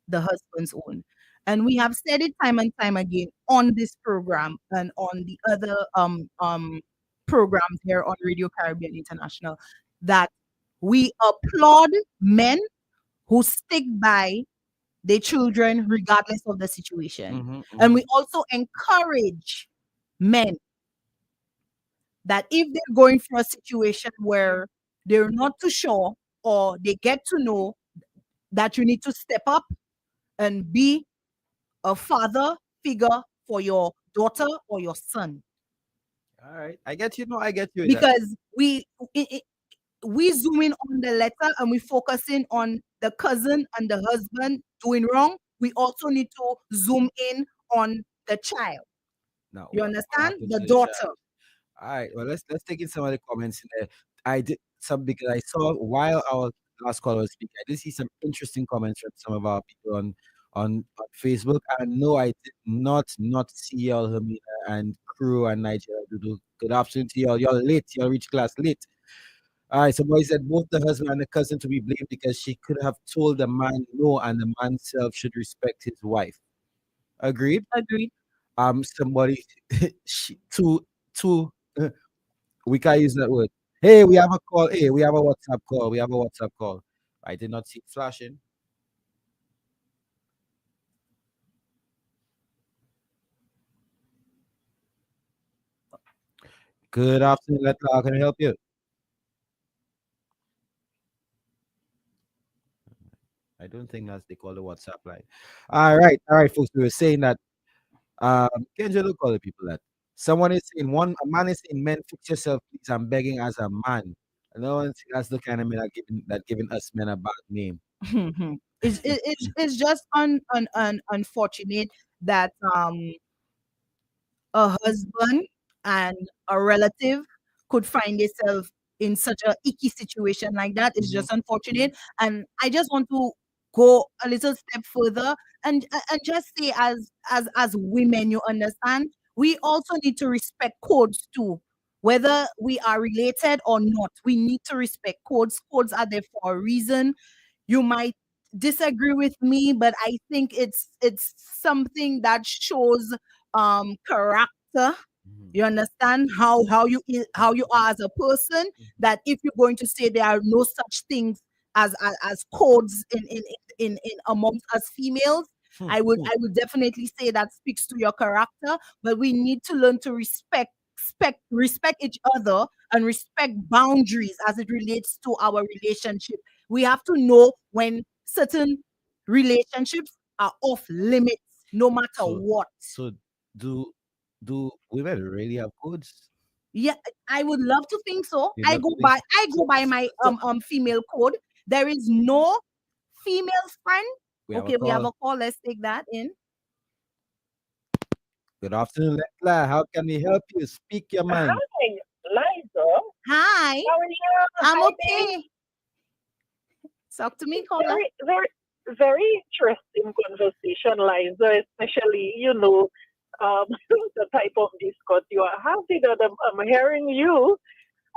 the husband's own. And we have said it time and time again on this program and on the other programs here on Radio Caribbean International that we applaud men who stick by their children regardless of the situation. And we also encourage men that if they're going through a situation where they're not too sure or they get to know that you need to step up and be a father figure for your daughter or your son. All right. I get you. No, I get you. Because we zoom in on the letter and we focus in on the cousin and the husband doing wrong. We also need to zoom in on the child. No, You what understand? happened The to the daughter. child? All right. Well, let's take in some of the comments in there. I did some because I saw while our last caller was speaking, I did see some interesting comments from some of our people on Facebook. And no, I did not see y'all, Hermina and crew and Nigeria. Good afternoon to y'all. Y'all late. Y'all reach class late. All right. Somebody said both the husband and the cousin to be blamed because she could have told the man no, and the man self should respect his wife. Agreed. Agreed. Somebody two we can't use that word. Hey, we have a call. Hey, we have a WhatsApp call. We have a WhatsApp call. I did not see it flashing. Good afternoon, Lettre. How can I help you? I don't think that's they call the WhatsApp line. All right, folks. We were saying that Kenja, look all the people that someone is saying a man is saying, men fix yourself, please. I'm begging as a man. No one that's the kind of men that giving us men a bad name. It's just unfortunate that a husband and a relative could find themselves in such a icky situation like that. It's just unfortunate. And I just want to go a little step further and just say as women, you understand, we also need to respect codes too. Whether we are related or not, we need to respect codes. Codes are there for a reason. You might disagree with me, but I think it's something that shows character. You understand how you are as a person, that if you're going to say there are no such things as codes in amongst us females, I would definitely say that speaks to your character. But we need to learn to respect each other and respect boundaries as it relates to our relationship. We have to know when certain relationships are off limits, no matter So what. so do do women really have codes? Yeah, I would love to think so. You I love to go think by so. I go by my female code. There is no female friend. We have a Okay, we have call. a call. Let's take that in. Good afternoon, Lettre. How can we help you? Speak your mind. Hi, Liza. Hi, How are you? I'm Hi, babe. okay. Talk to me, caller. Very interesting conversation, Liza, especially, um, the type of discourse you are having. And I'm hearing you,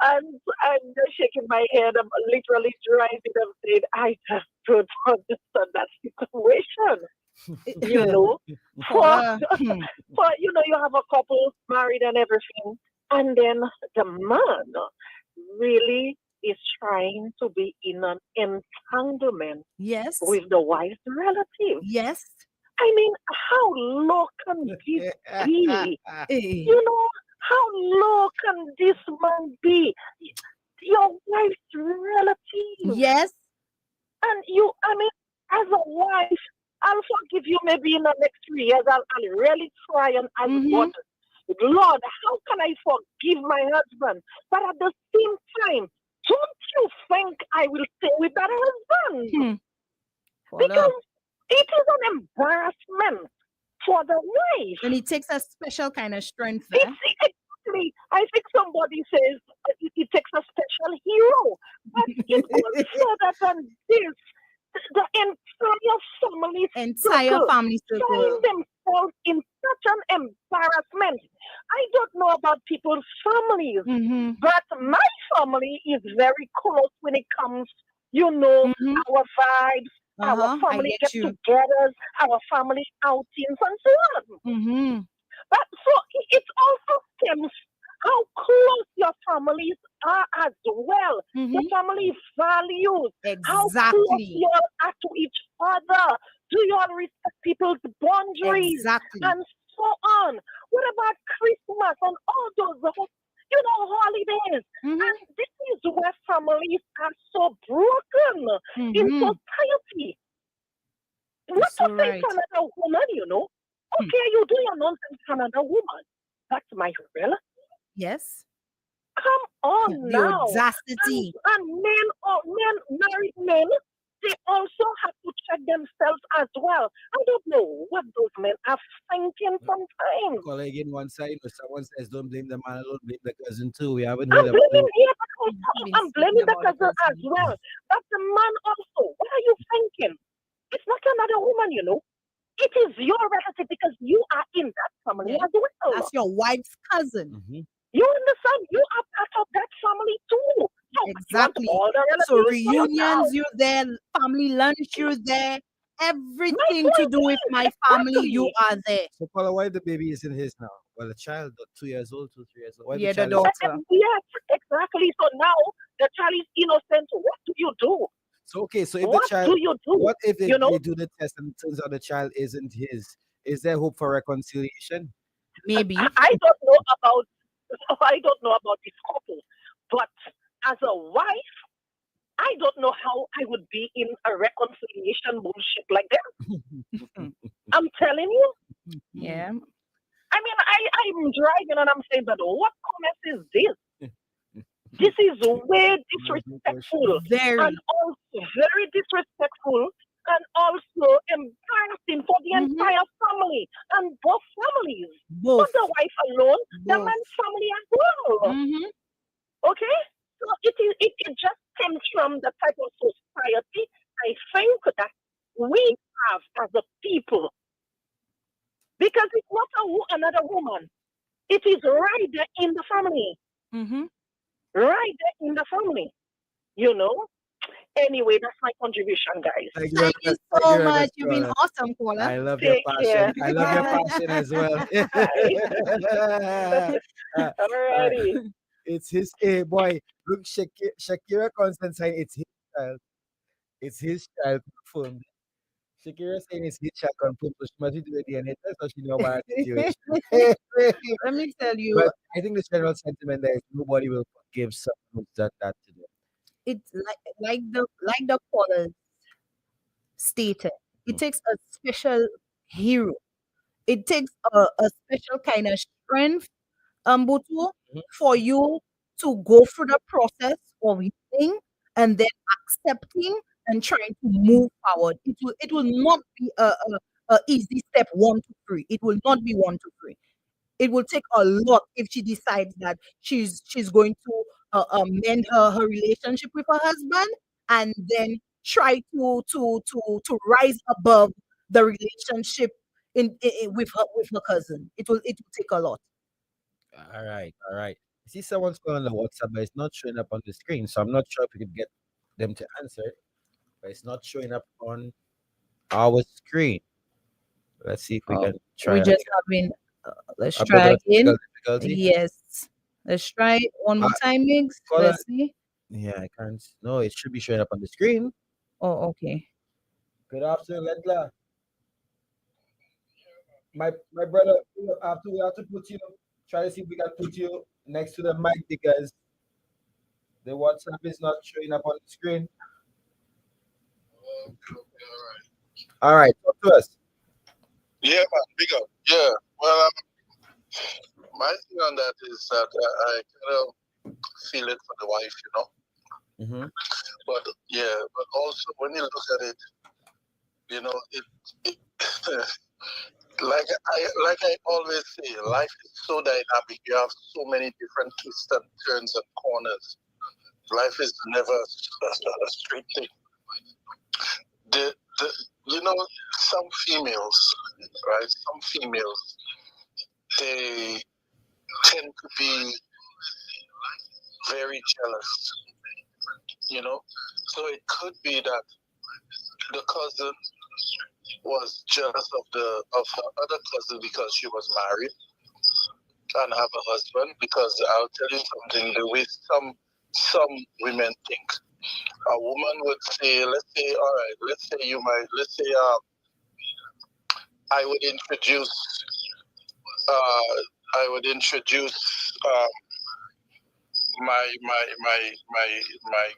and I'm just shaking my head. I'm literally driving. I'm saying, I just don't understand that situation. You know, for, Caller. for you have a couple married and everything, and then the man really is trying to be in an entanglement Yes, with the wife's relative. yes. I mean, how low can this be? Eh, How low can this man be? Your wife's relative. yes. And I mean, as a wife, I'll forgive you maybe in the next 3 years. I'll really try and ask God, Lord, how can I forgive my husband? But at the same time, don't you think I will stay with that husband? Caller. Because it is an embarrassment for the wife. And it takes a special kind of strength It's there. exactly, I think somebody says it takes a special hero, but it goes further than this. The entire family Entire circle family find circle. themselves in such an embarrassment. I don't know about people's families, Mm-hmm. but my family is very close when it comes, Mm-hmm. our vibes, our I family get you. get-togethers, our family outings, and so on. Mm-hmm. But so it also stems how close your families are as well. The Mm-hmm. family values, how close Exactly. you all are to each other. Do you all respect people's boundaries Exactly. and so on? What about Christmas and all those, holidays? Mm-hmm. And this is where families are so broken in Mm-hmm. society. You're Not to so say to right. another woman. Hmm. Okay, you do your nonsense to another woman. That's my relative. Yes. Come on The now. audacity. And married men, they also have to check themselves as well. I don't know what those men are thinking sometimes. Call again one side, or someone says, don't blame the man alone, blame the cousin too. We haven't I'm heard about blaming the. here, but I've also been I'm speaking blaming the about the cousin as cousin. well. But the man also. What are you thinking? It's not another woman. It is your relative because you are in that family Yeah. as well. That's your wife's cousin. Mm-hmm. You understand? You are part of that family too. So you want Exactly. all the So relatives for yourself. reunions, you're there. Family lunch, you're there. My Everything to point do with is my family, you exactly. are there. So, Paula, why the baby isn't his now? Well, the child, 2 years old, 3 years old. Why the Yeah, the child is. daughter. Yes, exactly. So now the child is innocent. What do you do? So, okay, so if the What child, do you do? what if they, You know, they do the test and it turns out the child isn't his? Is there hope for reconciliation? Maybe. I don't know about I don't know about this couple, but as a wife, I don't know how I would be in a reconciliation bullshit like that. I'm telling you. Yeah. I mean, I'm driving and I'm saying that what comment is this? This is way disrespectful and Very. also very disrespectful and also embarrassing for the Mm-hmm. entire family and both families. Not Both. the wife alone, the Both. man's family as well. Mm-hmm. Okay? So it just stems from the type of society I think that we have as a people. Because it's not another woman. It is right there in the family. Mm-hmm. Right there in the family. You know? Anyway, that's my contribution, guys. Thank you very Thank you much. Thank you so very much, much. You've been Paula. awesome, caller. I love your Take passion. care. I love your passion as well. Bye. Uh, uh, Alrighty. it's his boy. Look, Shakira Constantine. It's his child. It's his child confirmed. Shakira saying it's his child confirmed. So she must be doing DNA test, so she know about the situation. Let me tell you, But I think the general sentiment there is nobody will forgive someone who's done that to them. it's like the caller stated. It Mm. takes a special hero. It takes a special kind of strength, Butu, Mhm. for you to go through the process of healing and then accepting and trying to move forward. It will not be a easy step 1, 2, 3. It will not be 1, 2, 3. It will take a lot if she decides that she's going to mend her relationship with her husband and then try to rise above the relationship with her cousin. It will take a lot. All right, all right. I see someone's calling on the WhatsApp, but it's not showing up on the screen, so I'm not sure if we could get them to answer it. But it's not showing up on our screen. Let's see if we Oh, can try we it just again. having let's A bit try of a again. technical difficulty. Yes. Let's try it one Uh, more time, Migs. caller, Let's see. yeah, I can't. No, it should be showing up on the screen. Oh, okay. Good afternoon, Letla. My brother, we have to put you. Try to see if we can put you next to the mic because the WhatsApp is not showing up on the screen. All right, talk to us. Yeah, man, big up. Yeah. Well, my thing on that is that I kind of feel it for the wife. Mm-hmm. But yeah, but also when you look at it, it like I always say, life is so dynamic. You have so many different twists and turns and corners. Life is never a straight thing. The some females, right? Some females, they tend to be very jealous. So it could be that the cousin was jealous of her other cousin because she was married and have a husband. Because I'll tell you something, the way some women think. A woman would say, let's say, all right, let's say I would introduce uh, I would introduce my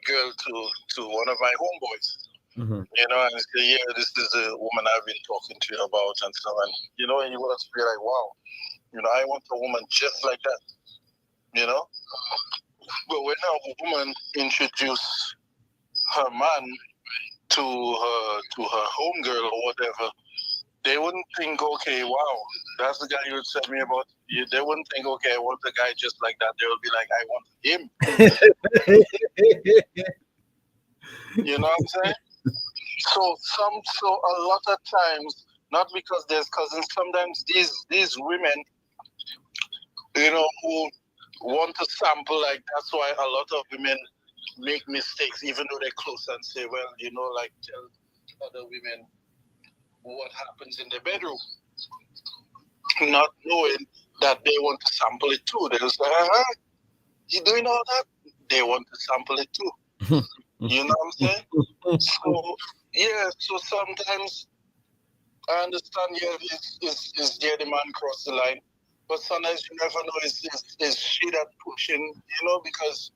girl to one of my homeboys. Mm-hmm. And say, yeah, this is the woman I've been talking to you about, and so on. And you want to be like, wow, I want a woman just like that. But when a woman introduces her man to her homegirl or whatever, they wouldn't think, okay, wow, that's the guy you said me about. They wouldn't think, okay, I want a guy just like that. They would be like, I want him. You know what I'm saying? So a lot of times, not because there's cousins, sometimes these women, who want to sample, like that's why a lot of women make mistakes, even though they're close, and say, well, like tell other women what happens in the bedroom, not knowing that they want to sample it too. They'll say, you doing all that? They want to sample it too. You know what I'm saying? So sometimes I understand, is there the man cross the line, but sometimes you never know, is she that pushing, because,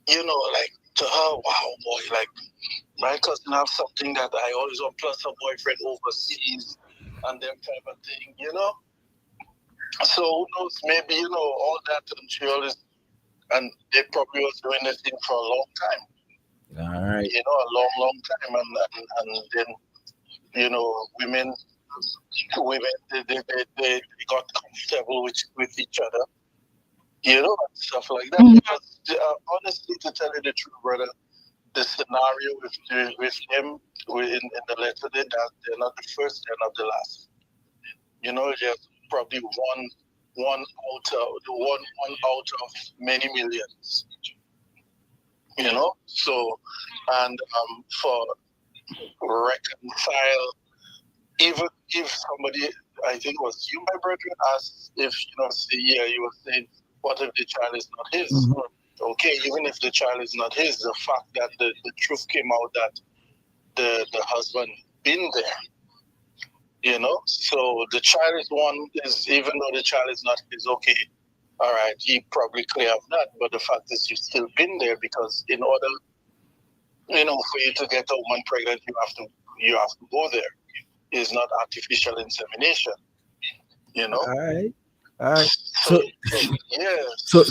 like, to her, wow, boy, like, my cousin have something that I always want, plus a boyfriend overseas, and them type of thing, So who knows, maybe, all that, and she always, and they probably was doing this thing for a long time. All right. A long time, and then, women, they got comfortable with each other, and stuff like that. Mhm. Because honestly, to tell you the truth, brother, the scenario with them in the letter, they're not the first, they're not the last. They're probably one out of many millions. So, and for reconcile, even if somebody, I think it was you, my brother, asked if, say, yeah, you were saying, what if the child is not his? Mm-hmm. Okay, even if the child is not his, the fact that the truth came out that the husband been there, so the child is, even though the child is not his, okay, all right, he probably clear of that, but the fact is you still been there, because in order, for you to get a woman pregnant, you have to go there. It's not artificial insemination, All right. So, So yeah. so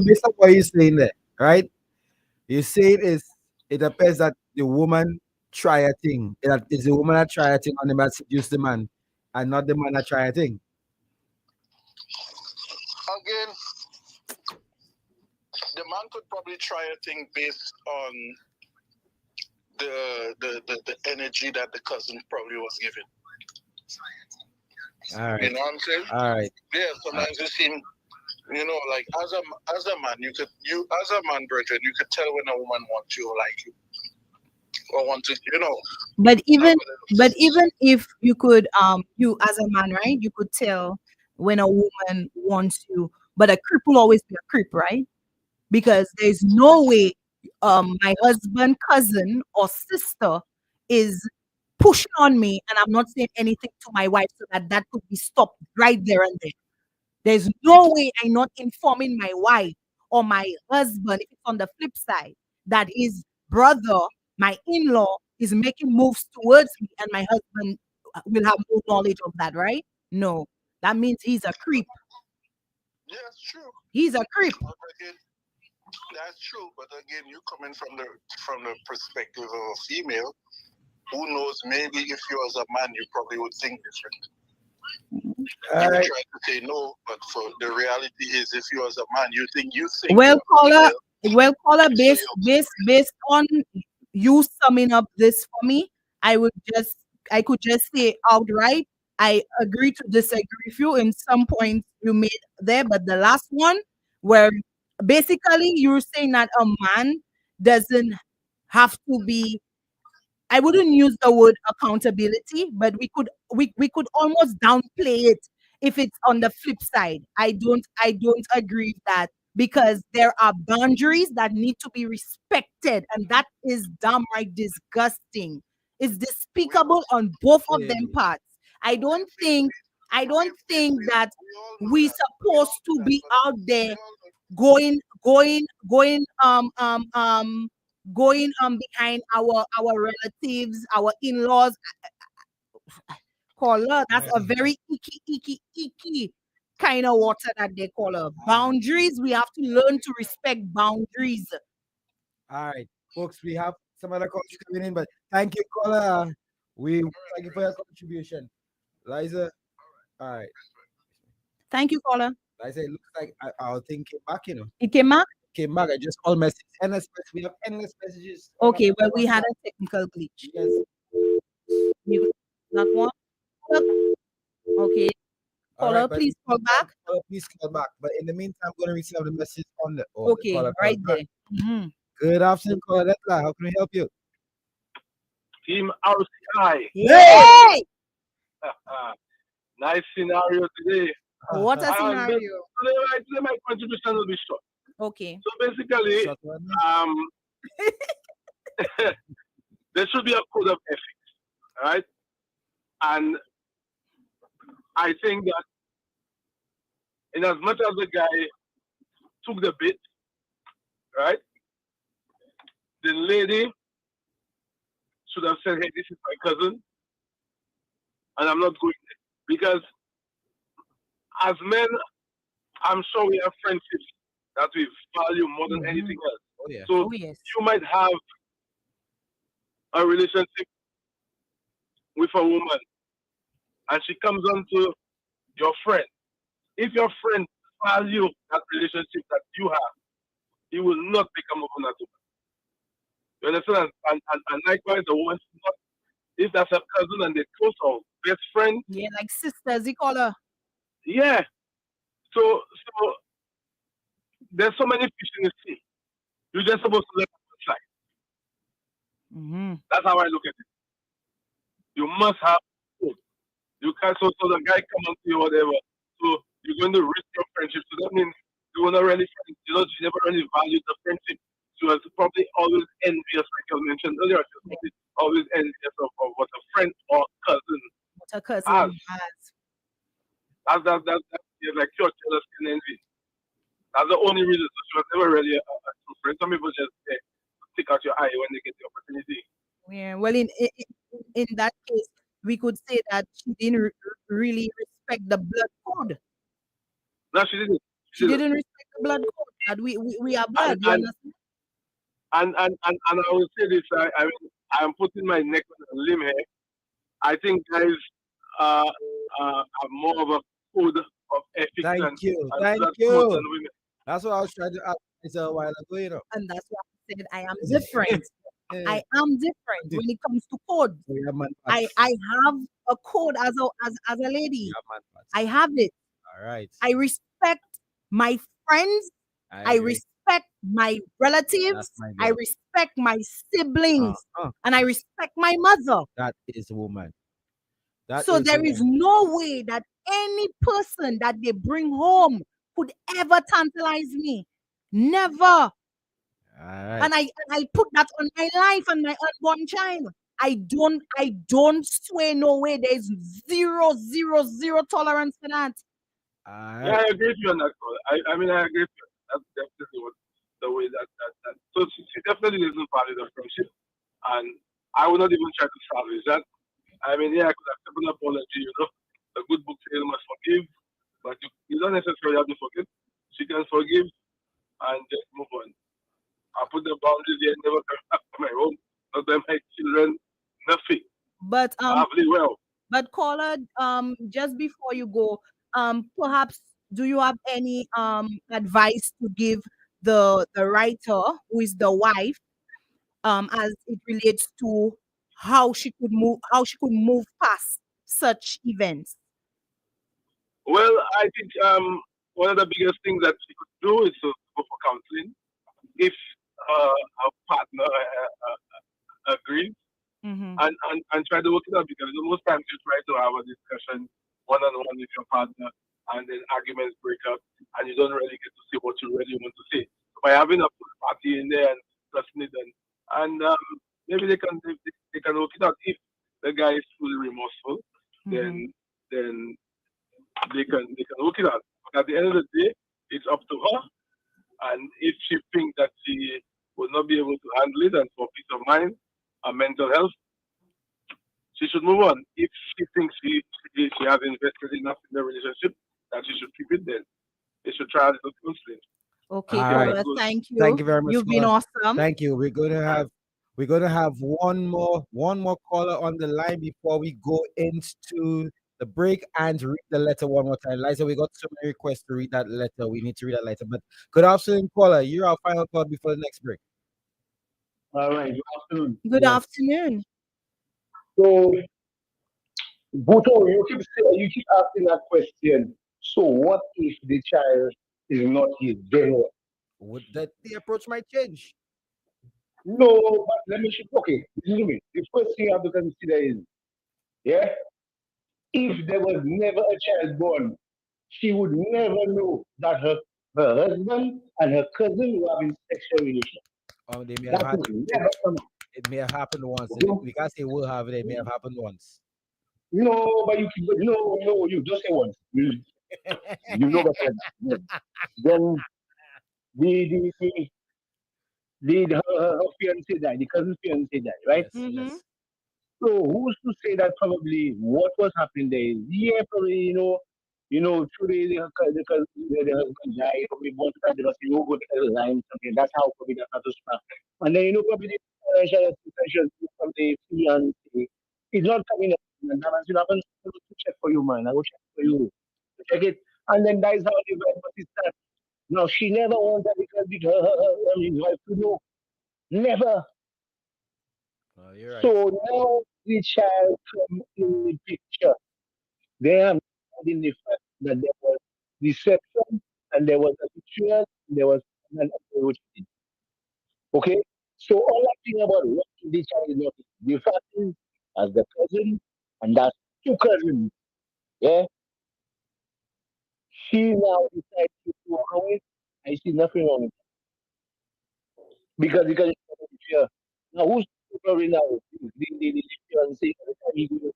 based on what you're saying there, right? You say it depends that the woman try a thing. That is the woman that try a thing on the man seduce the man, and not the man that try a thing. Again, the man could probably try a thing based on the energy that the cousin probably was given. All right. You know what I'm saying? All right. Yeah, sometimes you seem, like as a man, you as a man, brethren, you could tell when a woman wants you or like you, or want to, But even if you could, you as a man, right? You could tell when a woman wants you, but a creep will always be a creep, right? Because there's no way my husband, cousin, or sister is pushing on me and I'm not saying anything to my wife so that could be stopped right there and there. There's no way I'm not informing my wife or my husband, if it's on the flip side, that his brother, my in-law, is making moves towards me and my husband will have no knowledge of that, right? No. That means he's a creep. Yeah, that's true. He's a creep. But again, that's true. But again, you coming from the perspective of a female, who knows? Maybe if you was a man, you probably would think different. All You right. try to say no, but for the reality is, if you as a man, you think Well, caller, So based on you summing up this for me, I could just say outright, I agree to disagree with you in some points you made there, but the last one where basically you're saying that a man doesn't have to be, I wouldn't use the word accountability, but we could almost downplay it if it's on the flip side. I don't agree with that because there are boundaries that need to be respected, and that is downright disgusting. It's despicable on both of them Really. parts. I don't think that we supposed to be out there going going behind our relatives, our in-laws. Caller, that's a very icky kind of water that they call her. Boundaries, we have to learn to respect boundaries. All right, folks, we have some other calls coming in, but thank you, caller. We thank you for your contribution. Liza, all right. Thank you, caller. Liza, it looks like our thing came back, you know. It came up. Came back. I just all messages. We have endless messages. Okay, well, we had a technical glitch. Yes. You not one? Okay. All Caller, right, but please call back. caller, please call back. But in the meantime, I'm going to receive the message on the Okay, caller. right Back. there. Mhm. Good afternoon, caller. Lettre. How can we help you? Team RCI. Hey! Nice scenario today. What a And scenario. today my contribution will be short. Okay. So basically, Short one. there should be a code of ethics, all right? And I think that in as much as the guy took the bit, right, the lady should have said, hey, this is my cousin, and I'm not going there. Because as men, I'm sure we have friendships that we value more than anything else. Oh, yeah. So Oh, yes. you might have a relationship with a woman and she comes on to your friend. If your friend value that relationship that you have, he will not become open that woman. You understand? And likewise, the woman should not, if that's a cousin and they're close or best friend, Yeah, like sisters, you call her. yeah. So there's so many fish in the sea. You're just supposed to let it slide. Mm-hmm. That's how I look at it. You must have food. You can't so the guy come on to you or whatever. So you're going to risk your friendship. So that means you were not really friends. You know, she never really valued the friendship. She was probably always envious, like you mentioned earlier. She was probably always envious of what a friend or cousin What a cousin has. has. That's like pure jealous and envy. That's the only reason. So she was never really a true friend. Some people just stick out your eye when they get the opportunity. Yeah, well, in that case, we could say that she didn't really respect the blood code. No, she didn't. She didn't respect the blood code. That we are blood. And You and, understand? and I will say this. I mean, I'm putting my neck on a limb here. I think guys are more of a code of ethics Thank you. and Thank blood code you. than women. That's what I was trying to ask a while ago, you know. And that's why I said I am different. I am different when it comes to code. We have man I have a code as a lady. We have man parts. I have it. All right. I respect my friends. I agree. respect my relatives. That's my I girl. respect my siblings. Uh-huh. And I respect my mother. That is a woman. That So is there is no way that any person that they bring home could ever tantalize me. Never. All right. And I put that on my life and my unborn child. I don't sway no way. There's zero tolerance for that. Yeah, I agree with you on that. I mean, I agree with you. That's definitely what the way that. So she definitely doesn't value the friendship, and I would not even try to salvage that. I mean, yeah, I could accept an apology. You know, the good book says you must forgive, but you don't necessarily have to forgive. She can forgive and just move on. I put the boundaries here, never come back to my home, not by my children, nothing. But Lovely, well. But caller, just before you go, perhaps do you have any advice to give the writer who is the wife, as it relates to how she could move past such events? Well, I think one of the biggest things that she could do is to go for counseling. If her partner agrees Mm-hmm. and try to work it out because most times you try to have a discussion one on one with your partner and then arguments break up and you don't really get to say what you really want to say. So by having a full party in there and discussing it and maybe they can work it out. If the guy is fully remorseful, Mm-hmm. then they can work it out. But at the end of the day, it's up to her. And if she thinks that she will not be able to handle it and for peace of mind and mental health, she should move on. If she thinks she has invested enough in the relationship that she should keep it, then they should try a little counseling and Okay, All see how right. it caller, goes. thank Thank you. you very much, You've been caller. awesome. Thank you. We're gonna have one more caller on the line before we go into the break and read the letter one more time. Liza, we got so many requests to read that letter. We need to read that letter. But good afternoon, caller. You're our final call before the next break. All right, good afternoon. Good Yes. afternoon. So, Buto, you keep asking that question. So, what if the child is not his then? Would that the approach might change? No, but let me okay, listen to me. The first thing you have to consider is, yeah, if there was never a child born, she would never know that her husband and her cousin were having sexual relations. They may have That had would it, never come out. it may have happened once. Okay? We can't say will have it, it may have happened once. No, but no, you just say once. You know better than that. Then her fiance died, the cousin's fiance died, right? Yes, Mm-hmm. yes. So who's to say that probably what was happening there is, yeah, probably, today the husband died, probably one time they must say, oh, go to the line, something. That's how probably that's not to start. And then, probably the financial situation from the fiance is not coming up. And that will happen to check for you, man. I will check for you. Check it. And then that is how the wife starts. Now, she never wanted because his wife to know. Never. Oh, you're right. So now the child come in the picture. They are in the fact that there was deception and there was a betrayal and there was an approach. Okay? So all I think about what the child is not the fact is as the cousin and that's two cousins. Yeah. She now decides to walk away. I see nothing wrong with it. Because it's not a betrayal. Now who's sorry now? The fiance every time he goes,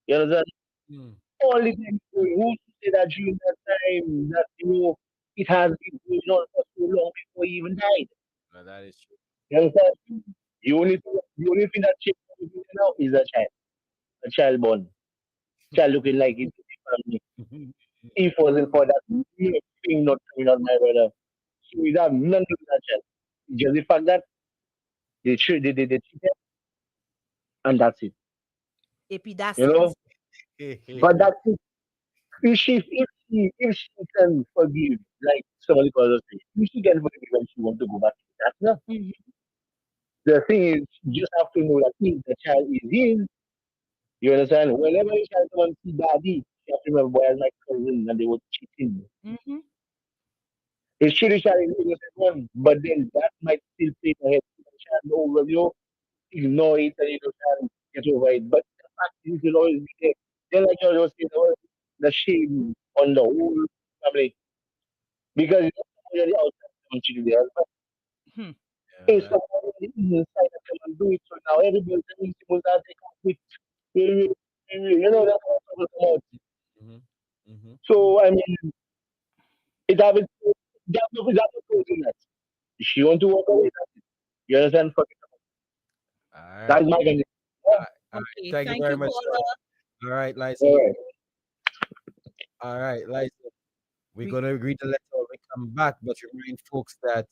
you understand? Hmm. Only thing who to say that during that time that it has been going on for so long before he even died. No, that is true. You understand? The only thing that changed everything now is a child born, child looking like it's the family. If it wasn't for that thing not coming out, my brother, so we have none to do that child. Just the fact that they cheated and that's it. AP, that's You it. know, but that's it. If she can forgive, like somebody calls us, if she can forgive when she wants to go back, that's enough. Mhm. The thing is, you just have to know that if the child is his, you understand? Whenever the child comes to see daddy, you have to remember, boy, as my cousin, and they were cheating. Mhm. It's true the child is the innocent one, but then that might still play ahead to the child. No, well, ignore it and you can't get over it. But the fact is, you'll always be there. Then, like I was saying, the shame on the whole family because it's not only outside the country, the husband. Hmm. It's Yeah. someone inside that can do it. So now everybody telling people that they can quit. That's how trouble come out. Mm-hmm. Mm-hmm. So I mean, it happens. That's not closing that. If she want to walk away, that's it. You understand? Fuck it. All That's right. my condition. All right. Okay, Thank you thank very you, much. caller. All right, Liza. All right. All right, Liza. We're We gonna read the letter when we come back, but remind folks that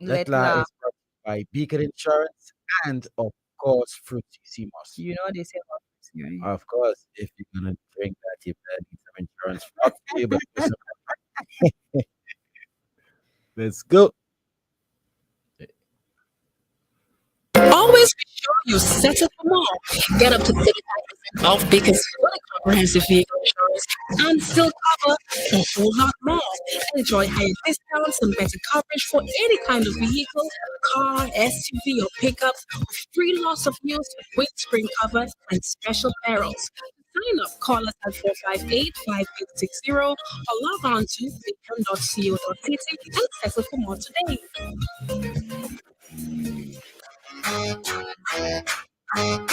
Lettre Lettre. is brought to you by Beacon Insurance and of course Fruitissimo. You know they say about this, right? Of course, if you're gonna drink that, you better need some insurance. Not for you, but for some. Let's go. Always be sure you settle for more. Get up to 35% Because fully comprehensive vehicle insurance and still cover a whole lot more. Enjoy higher discounts and better coverage for any kind of vehicle, car, SUV, or pickup, with free loss of use, windscreen cover, and special perils. Sign up, call us at 458-5860 or log on to become.co.tt and settle for more today. And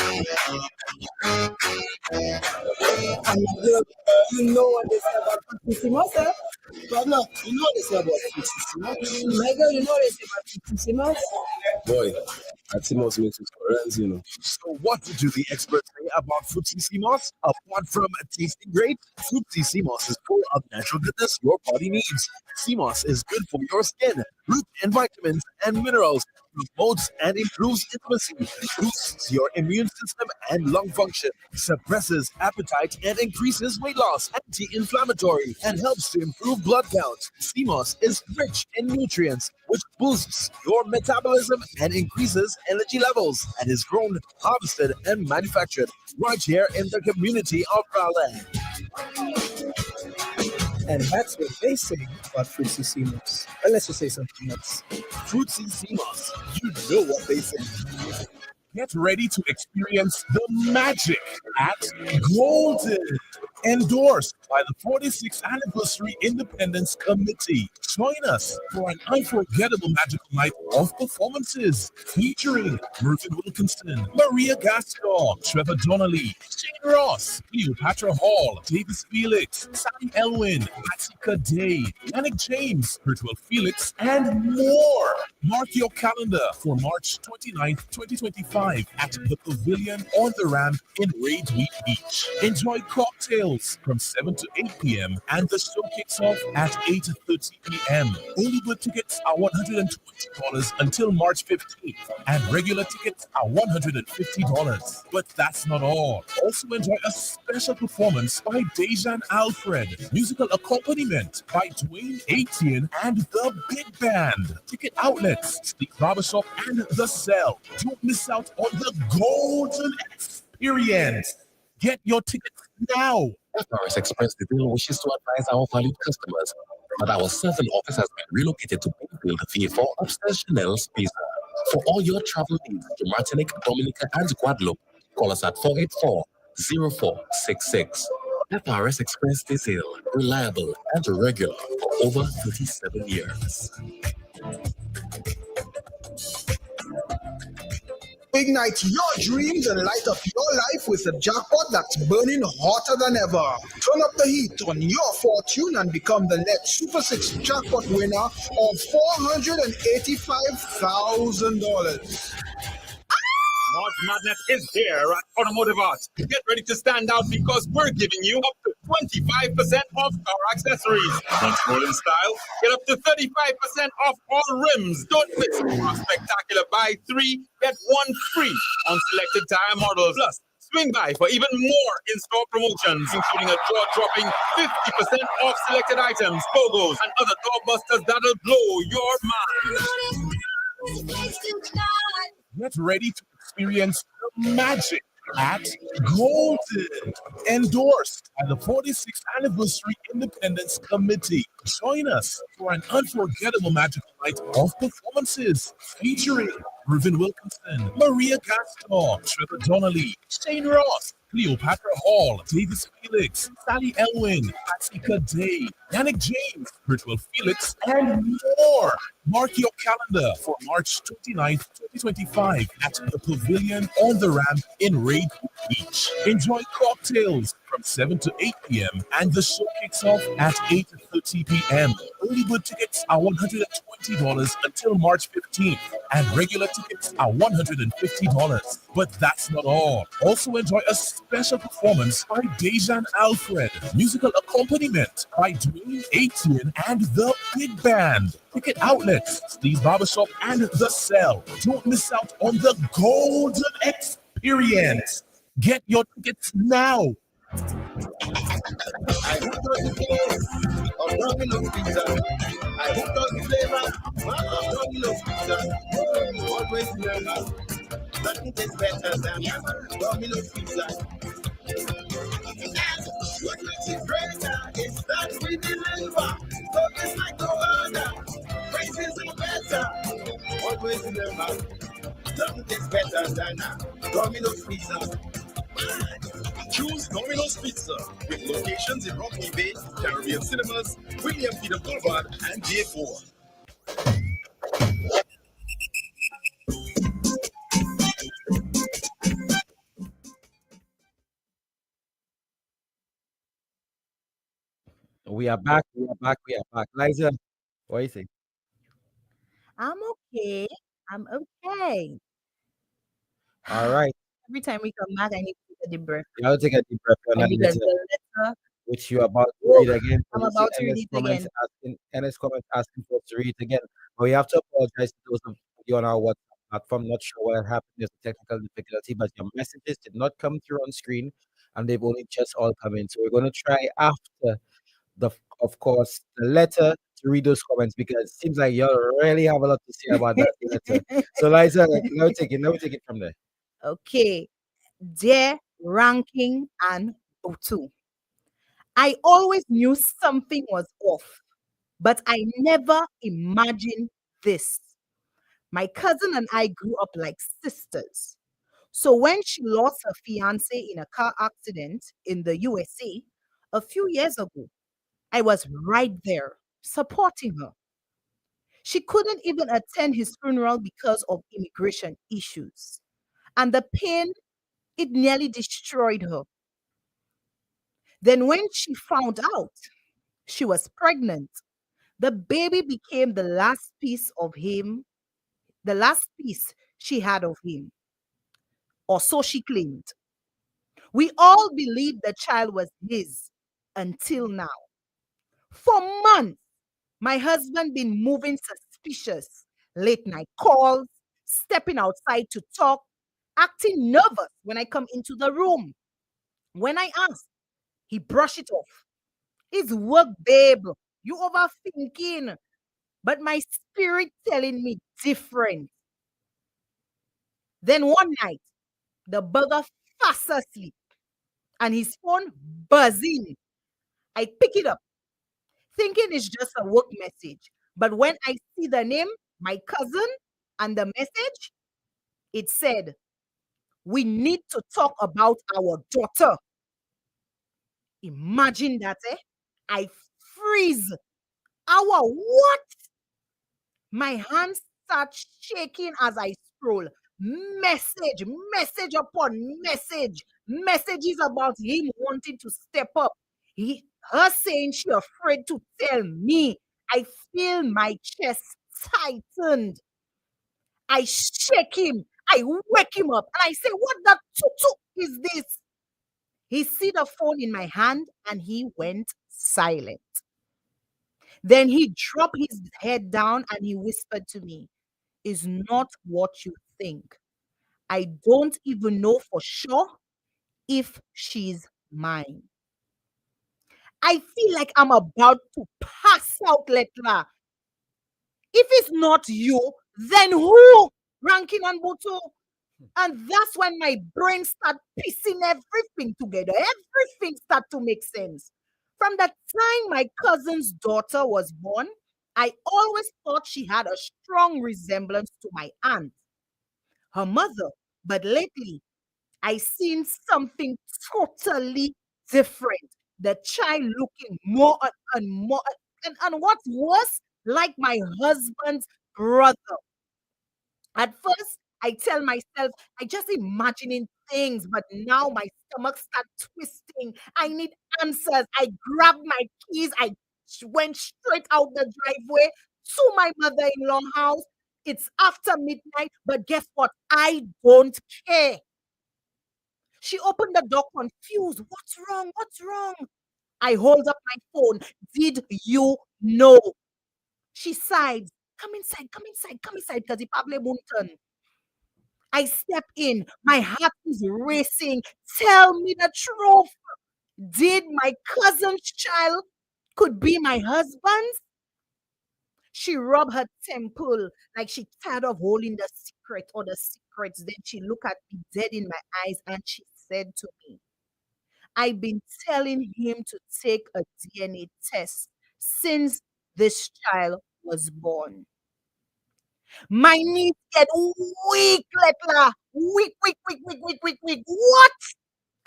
you know what they say about Fukushima, sir? Governor, you know what they say about Fukushima? My girl, you know what they say about Fukushima? Boy, Atimos makes his friends, you know. So what do the experts say about Fruitsy Seamoss? Apart from tasting great, Fruitsy Seamoss is full of natural goodness your body needs. Seamoss is good for your skin, rich in vitamins and minerals, promotes and improves intimacy, boosts your immune system and lung function, suppresses appetite and increases weight loss, anti-inflammatory, and helps to improve blood count. Seamoss is rich in nutrients, which boosts your metabolism and increases energy levels, and is grown, harvested, and manufactured right here in the community of Raleigh. And that's what they say about Fruitsy Seamoss. Unless you say something else. Fruitsy Seamoss, you know what they say. Get ready to experience the magic at Golden, endorsed by the 46th Anniversary Independence Committee. Join us for an unforgettable magical night of performances featuring Mervyn Wilkinson, Maria Gaston, Trevor Donnelly, Shane Ross, Cleopatra Hall, Davis Felix, Sally Elwin, Patsy Day, Yannick James, Virtual Felix, and more. Mark your calendar for March 29th, 2025 at the Pavilion on the Ramp in Raidweed Beach. Enjoy cocktails from 7 to 8 p.m. and the show kicks off at 8:30 p.m. Early bird tickets are $120 until March 15th and regular tickets are $150. But that's not all. Also enjoy a special performance by Dejan Alfred, musical accompaniment by Dwayne Atian and the Big Band. Ticket outlets, Sleep Barbershop and The Cell. Don't miss out on the Golden Experience. Get your tickets now. FRS Express Detail wishes to advise our valued customers that our southern office has been relocated to Bayfield via 4 upstairs Chanel's Pizza. For all your travel needs to Martinique, Dominica, and Guadeloupe, call us at 484-0466. FRS Express Detail, reliable and regular for over 37 years. Ignite your dreams and light up your life with a jackpot that's burning hotter than ever. Turn up the heat on your fortune and become the next Super 6 jackpot winner of $485,000. March Madness is here at Automotive Arts. Get ready to stand out because we're giving you up to 25% off car accessories. Want rolling style? Get up to 35% off all rims. Don't miss our spectacular buy 3, get 1 free on selected tire models. Plus, swing by for even more in-store promotions, including a jaw-dropping 50% off selected items, BOGOs, and other doorbusters that'll blow your mind. Get ready to experience the magic at Golden, endorsed by the 46th Anniversary Independence Committee. Join us for an unforgettable magical night of performances featuring Mervyn Wilkinson, Maria Gaston, Trevor Donnelly, Shane Ross, Cleopatra Hall, Davis Felix, Sally Elwin, Patsy Day, Yannick James, Virtual Felix, and more. Mark your calendar for March 29th, 2025 at the Pavilion on the Ramp in Raidwood Beach. Enjoy cocktails from 7 to 8 p.m. and the show kicks off at 8:30 p.m. Early bird tickets are $120 until March 15th and regular tickets are $150. But that's not all. Also enjoy a special performance by Dejan Alfred, musical accompaniment by Dwayne Atian and the Big Band. Ticket outlets, Steve Barbershop and The Cell. Don't miss out on the Golden Experience. Get your tickets now. I hooked on the taste of Domino's Pizza. I hooked on the flavor of Domino's Pizza. Always remember, nothing tastes better than Domino's Pizza. ever. Nothing tastes better than Domino's Pizza. Choose Domino's Pizza with locations in Rockney Bay, Caribbean Cinemas, William Peter Boulevard, and J4. We are back. We are back. We are back. Liza, what do you think? I'm okay. I'm okay. All right. Every time we come back, I need to take a deep breath. You have to take a deep breath on And that because letter, the letter, which you're about to whoa, read again. I'm We see about to read endless it comments again. asking for us to read it again. But we have to apologize to those of you on our WhatsApp platform. Not sure what happened. There's a technical difficulty, but your messages did not come through on screen, and they've only just all come in. So we're going to try after of course, the letter to read those comments because it seems like you really have a lot to say about that letter. So, Liza, let me take it from there. Okay. Dear Ranking and Otu, I always knew something was off, but I never imagined this. My cousin and I grew up like sisters. So when she lost her fiance in a car accident in the USA a few years ago, I was right there supporting her. She couldn't even attend his funeral because of immigration issues. And the pain, it nearly destroyed her. Then, when she found out she was pregnant, the baby became the last piece of him, the last piece she had of him, or so she claimed. We all believed the child was his until now. For months, my husband been moving suspicious, late night calls, stepping outside to talk, acting nervous when I come into the room. When I ask, he brush it off. It's work, babe. You overthinking. But my spirit telling me different. Then one night, the bugger fast asleep and his phone buzzing. I pick it up, thinking it's just a work message. But when I see the name, my cousin, and the message, it said, "We need to talk about our daughter." Imagine that, eh? I freeze. Our what? My hands start shaking as I scroll. Message upon message. Messages about him wanting to step up. Her saying she afraid to tell me. I feel my chest tightened. I shake him. I wake him up and I say, "What the tutu is this?" He see the phone in my hand and he went silent. Then he dropped his head down and he whispered to me, "Is not what you think. I don't even know for sure if she's mine." I feel like I'm about to pass out, Letla. If it's not you, then who? Rankin and Boto. And that's when my brain start piecing everything together. Everything start to make sense. From the time my cousin's daughter was born, I always thought she had a strong resemblance to my aunt, her mother. But lately, I seen something totally different. The child looking more and more, and what's worse, like my husband's brother. At first, I tell myself I just imagining things, but now my stomach start twisting. I need answers. I grabbed my keys. I went straight out the driveway to my mother-in-law house. It's after midnight, but guess what? I don't care. She opened the door confused. "What's wrong? What's wrong?" I hold up my phone. "Did you know?" She sighed. "Come inside, come inside, come inside, because the Pable Munton." I step in. My heart is racing. Tell me the truth. Did my cousin's child could be my husband's? She rubbed her temple like she tired of holding the secret or the secrets. Then she looked at me dead in my eyes and she said to me, "I've been telling him to take a DNA test since this child was born." My knees get weak, Letla. Weak, weak, weak, weak, weak, weak, weak. What?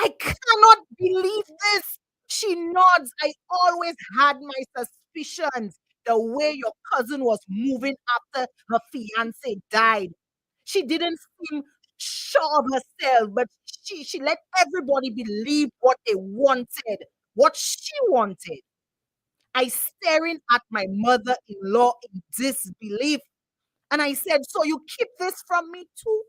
I cannot believe this. She nods. I always had my suspicions. The way your cousin was moving after her fiance died. She didn't seem sure of herself, but she let everybody believe what they wanted, what she wanted. I staring at my mother-in-law in disbelief. And I said, so you keep this from me too?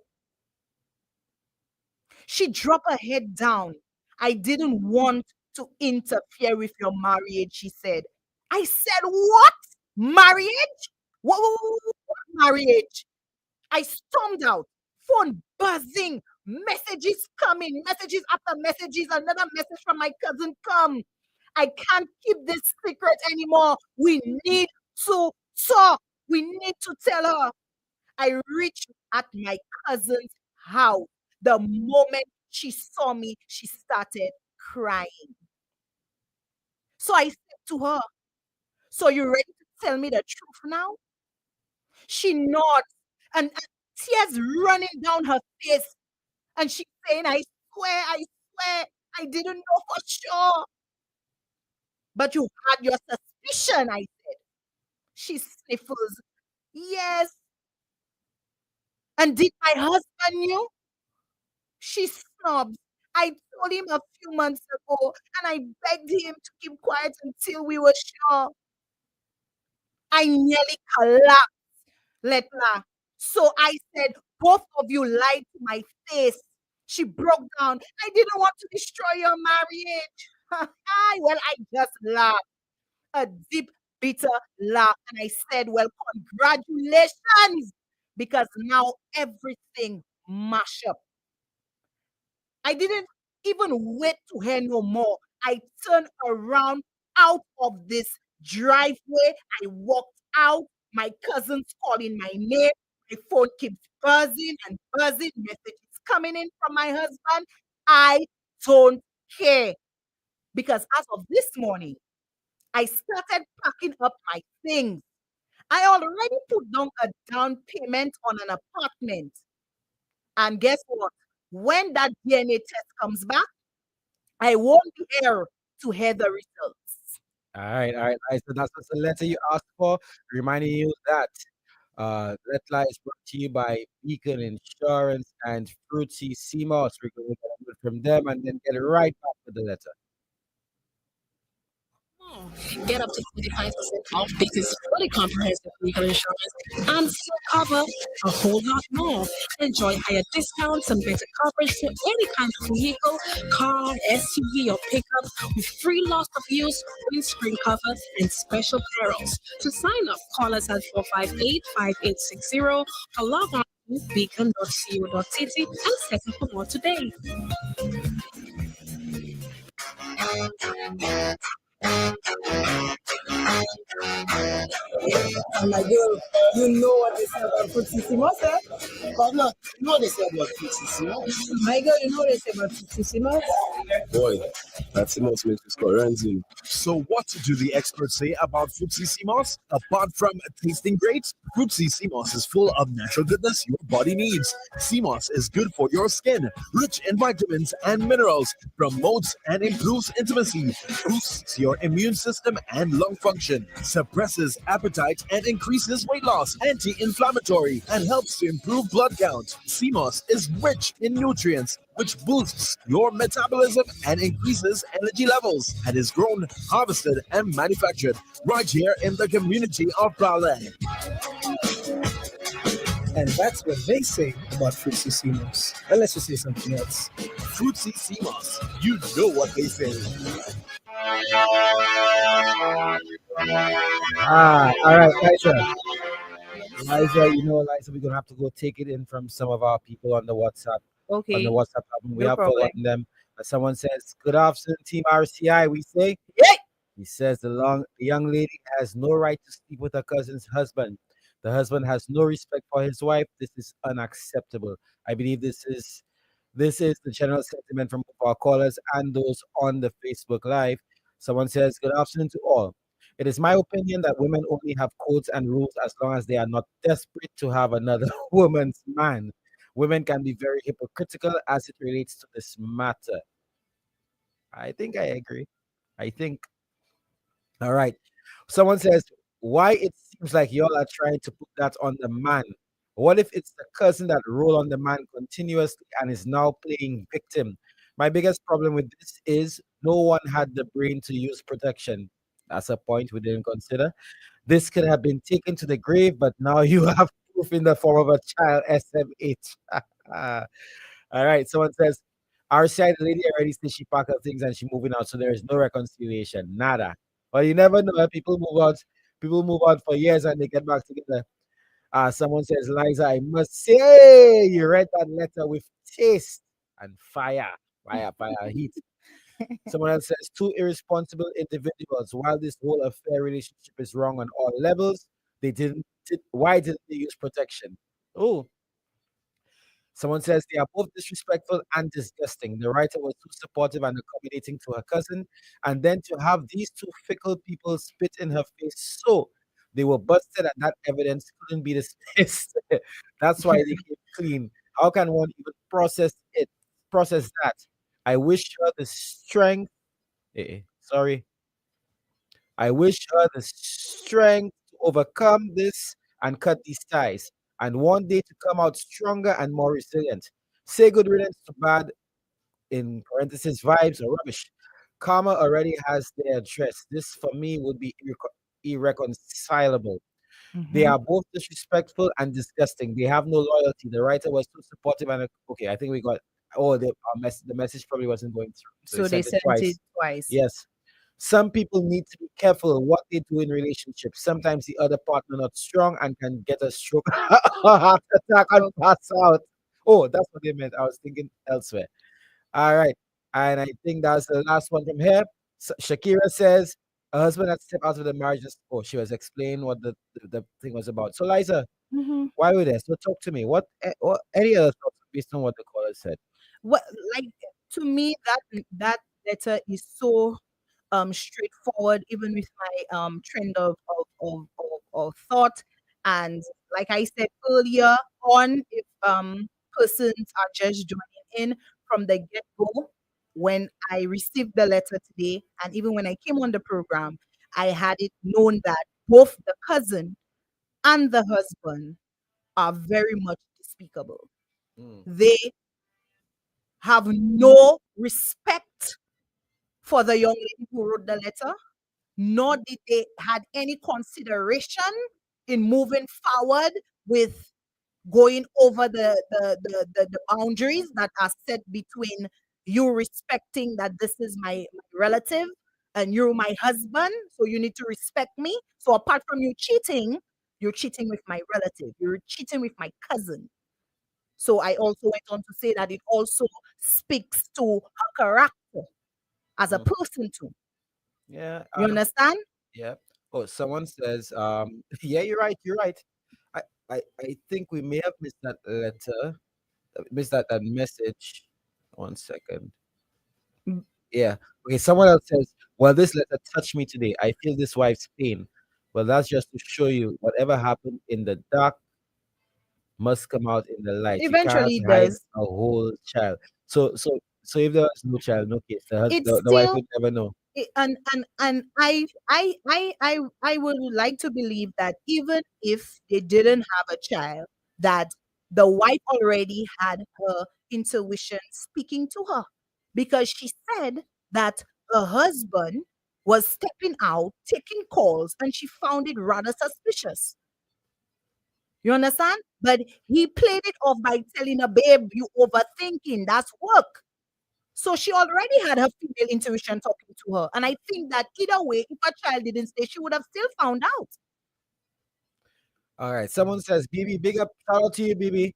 She dropped her head down. I didn't want to interfere with your marriage, she said. I said, what? Marriage? What marriage? I stormed out, phone buzzing, messages coming, messages after messages, another message from my cousin come. I can't keep this secret anymore. We need to talk. We need to tell her. I reached at my cousin's house. The moment she saw me, she started crying. So I said to her, so you ready to tell me the truth now? She nods and tears running down her face. And she's saying, I swear, I didn't know for sure. But you had your suspicion, I said. She sniffles. Yes. And did my husband knew? She snubs. I told him a few months ago, and I begged him to keep quiet until we were sure. I nearly collapsed, Letla. So I said, both of you lied to my face. She broke down. I didn't want to destroy your marriage. Well, I just laughed. A deep, bitter laugh. And I said, well, congratulations, because now everything mash up. I didn't even wait to hear no more. I turned around out of this driveway. I walked out. My cousin's calling my name. My phone keeps buzzing and buzzing. Messages coming in from my husband. I don't care because as of this morning, I started packing up my things. I already put down a down payment on an apartment. And guess what? When that DNA test comes back, I won't be here to hear the results. All right. So that's what's the letter you asked for. Reminding you that Red Light is brought to you by Beacon Insurance and Fruity Seamoss. We're going to get it from them and then get it right back to the letter. Get up to 25% off this fully comprehensive legal insurance and full cover a whole lot more. Enjoy higher discounts and better coverage for any kind of vehicle, car, SUV, or pickup with free loss of use, windscreen cover, and special perils. To sign up, call us at 458-5860 or log on to beacon.co.tt and settle for more today. And my girl, you know what they say about Fruitissimo, sir? But look, you know what they say about Fruitissimo? My girl, you know what they say about Fruitissimo? Boy, that's the most makes currency. So what do the experts say about Fruitsy Seamoss? Apart from tasting great, Fruitsy Seamoss is full of natural goodness your body needs. Seamoss is good for your skin, rich in vitamins and minerals, promotes and improves intimacy, boosts your immune system and lung function, suppresses appetite and increases weight loss, anti-inflammatory, and helps to improve blood count. Seamoss is rich in nutrients, which boosts your metabolism and increases energy levels, and is grown, harvested, and manufactured right here in the community of Brale. And that's what they say about Fruitsy Seamoss. And let's just say something else. Fruitsy Seamoss, you know what they say. All right, Liza, we're gonna have to go take it in from some of our people on the WhatsApp. Okay. On the WhatsApp album. We No have problem. forgotten them. Someone says, "Good afternoon, Team RCI." We say, "Yay!" He says the young lady has no right to sleep with her cousin's husband. The husband has no respect for his wife. This is unacceptable. I believe this is the general sentiment from our callers and those on the Facebook Live. Someone says, "Good afternoon to all. It is my opinion that women only have codes and rules as long as they are not desperate to have another woman's man. Women can be very hypocritical as it relates to this matter. I think I agree. I think. All right. Someone says, why it seems like y'all are trying to put that on the man? What if it's the cousin that roll on the man continuously and is now playing victim? My biggest problem with this is no one had the brain to use protection. That's a point we didn't consider. This could have been taken to the grave, but now you have proof in the form of a child SMH. All right. Someone says, our side lady already said she packed her things and she moving out, so there is no reconciliation. Nada. But you never know. People move out. People move out for years and they get back together. Someone says, Liza, I must say, you read that letter with taste and fire. Fire, fire, heat. Someone else says, two irresponsible individuals. While this whole affair relationship is wrong on all levels, they didn't. Why didn't they use protection? Oh, someone says they are both disrespectful and disgusting. The writer was too supportive and accommodating to her cousin, and then to have these two fickle people spit in her face so they were busted and that evidence couldn't be dismissed. That's why they came clean. How can one even process that? I wish her the strength. Sorry. I wish her the strength to overcome this and cut these ties, and one day to come out stronger and more resilient. Say good riddance to bad, in parentheses, vibes or rubbish. Karma already has their address. This for me would be irreconcilable. They are both disrespectful and disgusting. They have no loyalty. The writer was too supportive and okay. I think we got. Oh, the message probably wasn't going through, so he So they sent it sent it twice. twice. Yes. Some people need to be careful what they do in relationships. Sometimes the other partner not strong and can get a stroke, a heart attack, and pass out. Oh, that's what they meant. I was thinking elsewhere. All right. And I think that's the last one from here. Shakira says her husband had stepped out of the marriage. Oh, she was explaining what the thing was about. So, Liza, Mhm. why were there? So, talk to me. What any other thoughts based on what the caller said? What, like, to me, that letter is so straightforward, even with my trend of thought. And like I said earlier on, if persons are just joining in from the get-go, when I received the letter today, and even when I came on the program, I had it known that both the cousin and the husband are very much despicable. Mm. They have no respect for the young lady who wrote the letter, nor did they had any consideration in moving forward with going over the boundaries that are set between you respecting that this is my relative and you're my husband, so you need to respect me. So apart from you cheating, you're cheating with my relative, you're cheating with my cousin. So I also went on to say that it also speaks to her character as a Mm. person too. Yeah. You understand? Yeah. Oh, someone says, yeah, you're right. You're right. I, I think we may have missed that letter, missed that message. One second. Yeah. Okay. Someone else says, well, this letter touched me today. I feel this wife's pain. Well, that's just to show you whatever happened in the dark must come out in the light. You can't Eventually it hide does. a whole child. So if there was no child, no case, It's the wife still would never know. and I would like to believe that even if they didn't have a child, that the wife already had her intuition speaking to her, because she said that her husband was stepping out, taking calls, and she found it rather suspicious. You understand? But he played it off by telling her, babe, you overthinking, that's work. So she already had her female intuition talking to her. And I think that either way, if her child didn't stay, she would have still found out. All right. Someone says, BB, big up. Shout out to you, BB.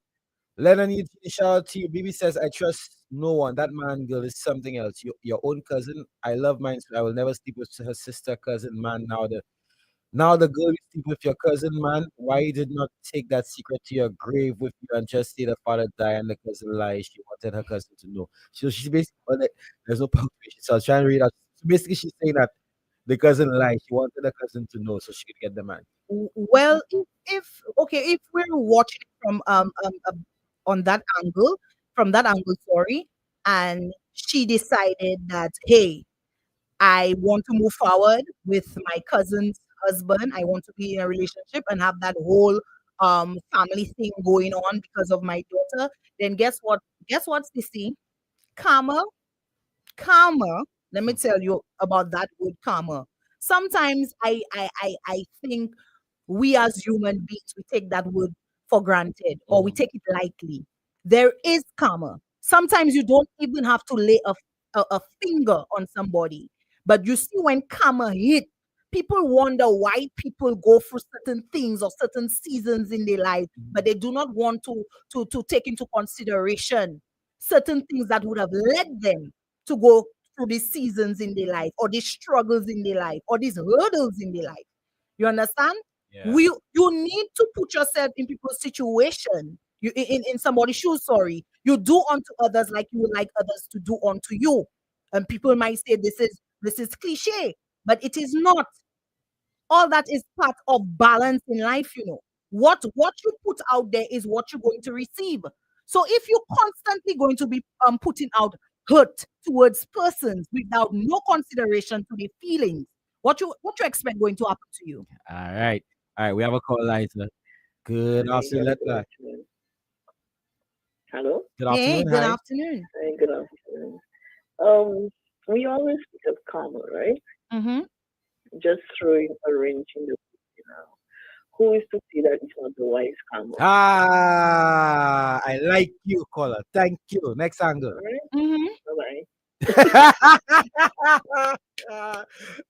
Lennon, you shout out to you. BB says, I trust no one. That man, girl, is something else. Your own cousin. I love mine. So I will never sleep with her sister, cousin, man. Now the girl you sleep with your cousin, man. Why you did not take that secret to your grave with you and just say the father died and the cousin lied? She wanted her cousin to know. So she's basically, there's no punctuation. So I was trying to read out. So basically, she's saying that the cousin lied. She wanted the cousin to know so she could get the man. Well, if okay, if we're watching it from on that angle, from that angle, sorry, and she decided that, hey, I want to move forward with my cousin's husband. I want to be in a relationship and have that whole family thing going on because of my daughter. Then guess what? Guess what, Sissy? Karma, karma. Let me tell you about that word karma. Sometimes I think we as human beings, we take that word for granted or we take it lightly. There is karma. Sometimes you don't even have to lay a finger on somebody. But you see, when karma hit, people wonder why people go through certain things or certain seasons in their life, but they do not want to take into consideration certain things that would have led them to go through these seasons in their life or these struggles in their life or these hurdles in their life. You understand? Yeah. You need to put yourself in people's situation. You in somebody's shoes, sorry. You do unto others like you would like others to do unto you. And people might say this is cliche, but it is not. All that is part of balance in life, you know. What you put out there is what you're going to receive. So if you're constantly going to be putting out hurt towards persons without no consideration to their feelings, what you expect going to happen to you? All right. All right. We have a call line, sir. Good Hi, afternoon, good Lettre. afternoon. Hello? Good Hey, afternoon. good Hi. afternoon. Hi, good afternoon. Um, we always speak of karma, right? Mm-hmm. Just throwing a wrench in the who is to say that it's not the wife's karma? Ah, I like you, caller. Thank you. Next All angle. right? Mm-hmm. Bye-bye.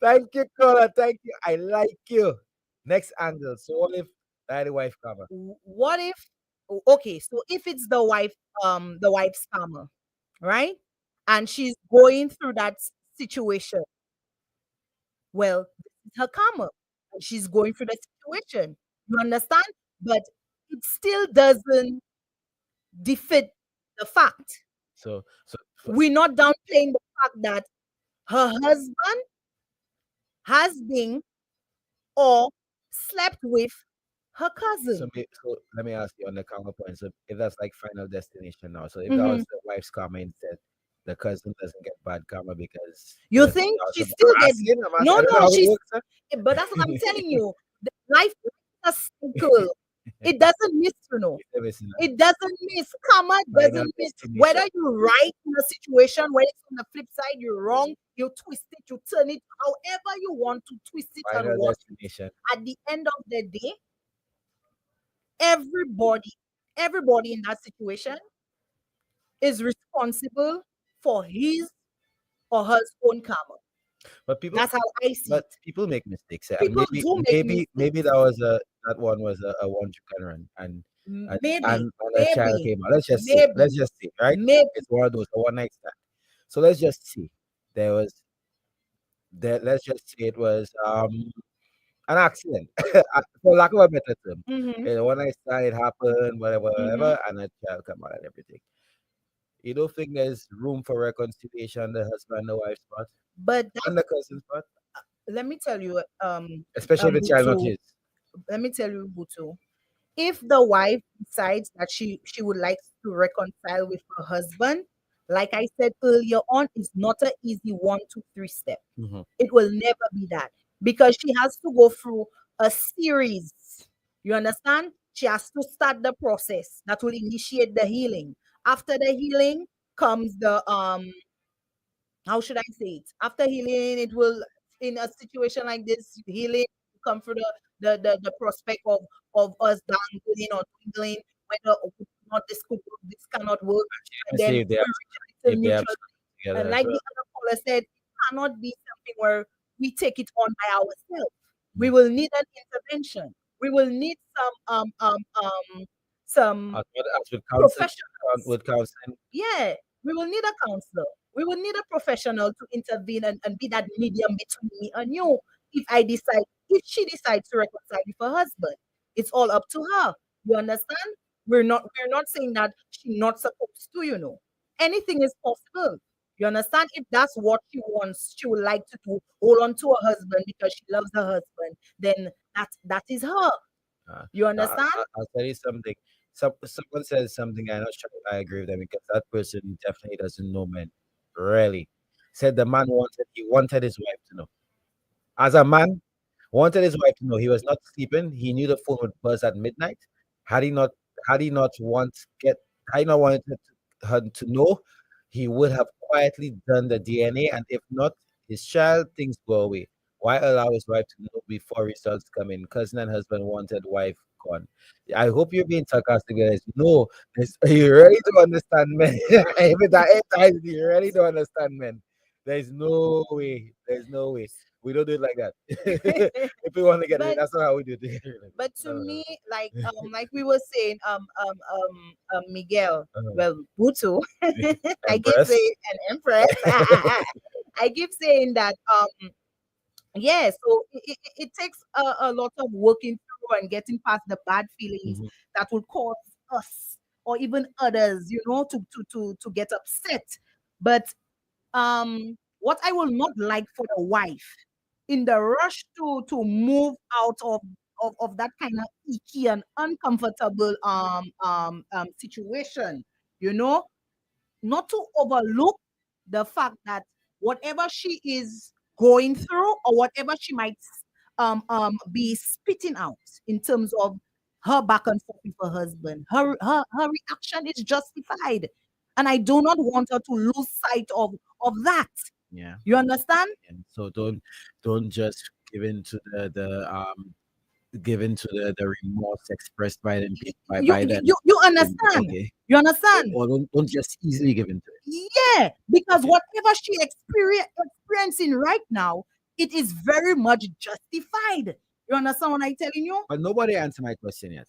Thank you, caller. Thank you. I like you. Next angle. So what if the wife cover? What if okay, so if it's the wife's karma, right? And she's going through that situation. Well, this is her karma. And she's going through the situation. You understand? But it still doesn't defeat the fact. So We're not downplaying the fact that her husband has been or slept with her cousin. so let me ask you on the counterpoint. So if that's like final destination now, so if that Mhm. was the wife's karma instead, the cousin doesn't get bad karma because it You was think she also still get I'm asking, no, I don't know no, how it she's works, sir. but that's what I'm telling you. The life is a cycle. It doesn't miss, you know. Never seen that. It doesn't miss. Karma Final doesn't miss. Whether destination. you right in a situation, whether it's on the flip side, you're wrong, you twist it, you turn it, however you want to twist it and Final watch it. destination. At the end of the day, everybody, everybody in that situation is responsible for his or her own karma. But people That's how I see but it. people make mistakes. And People maybe do make maybe mistakes. that was that one was a one you can run Maybe, and a child maybe, came out. Let's just say, maybe, right? maybe. It's one of those a one night stand. So let's just see. There was let's just say it was an accident. For lack of a better term. Mm-hmm. One night stand, it happened, whatever, Mm-hmm. whatever, and a child come out and everything. You don't think there's room for reconciliation, the husband, the wife's part, But and the cousin's part? let me tell you, Especially if the child not Butu, his. let me tell you, Butu, if the wife decides that she would like to reconcile with her husband, like I said earlier on, it's not an easy 1, 2, 3 step. Mhm. It will never be that because she has to go through a series. You understand? She has to start the process that will initiate the healing. After the healing comes the how should I say it? After healing, it will in a situation like this, healing will come through the prospect of us dangling or dwindling, whether or not this could work, this cannot work, Let me and then see we reach a if they have little neutral. together And as like well. the other caller said, it cannot be something where we take it on by ourselves. We will need an intervention. We will need some As with counseling, professionals. with counseling, Yeah, we will need a counselor. We will need a professional to intervene and be that medium between me and you. If she decides to reconcile with her husband, it's all up to her. You understand? We're not saying that she's not supposed to, you know. Anything is possible. You understand? If that's what she wants, she would like to do, hold on to her husband because she loves her husband, then that is her. You understand? I'll tell you something. Someone says something. I'm not sure I agree with them because that person definitely doesn't know men. Really, said the man wanted his wife to know. As a man, wanted his wife to know he was not sleeping. He knew the phone would buzz at midnight. Had he not, had he not want get, had he not wanted her to know, he would have quietly done the DNA, and if not, his child things go away. Why allow his wife to know before results come in? Cousin and husband wanted, wife gone. I hope you're being sarcastic, guys. No, you really don't understand men. You really don't understand men. There's no way. There's no way. We don't do it like that. If we want to get it, But that's not how we do it. but to No, no, no. me, like we were saying, Miguel, Uh-huh. well, Butu, I keep Empress. saying an empress. I keep saying that yeah, so it takes a lot of working through and getting past the bad feelings Mhm. that will cause us or even others, to get upset. But what I will not like for the wife in the rush to move out of that kind of icky and uncomfortable situation, you know, not to overlook the fact that whatever she is going through or whatever she might be spitting out in terms of her back and forth with her husband, her reaction is justified, and I do not want her to lose sight of that. Yeah. You understand? And so don't just give in to the remorse expressed by them by them. You understand? Okay. You understand? Or don't just easily give in to it. Yeah, because whatever she experiencing right now, it is very much justified. You understand what I'm telling you? But nobody answered my question yet.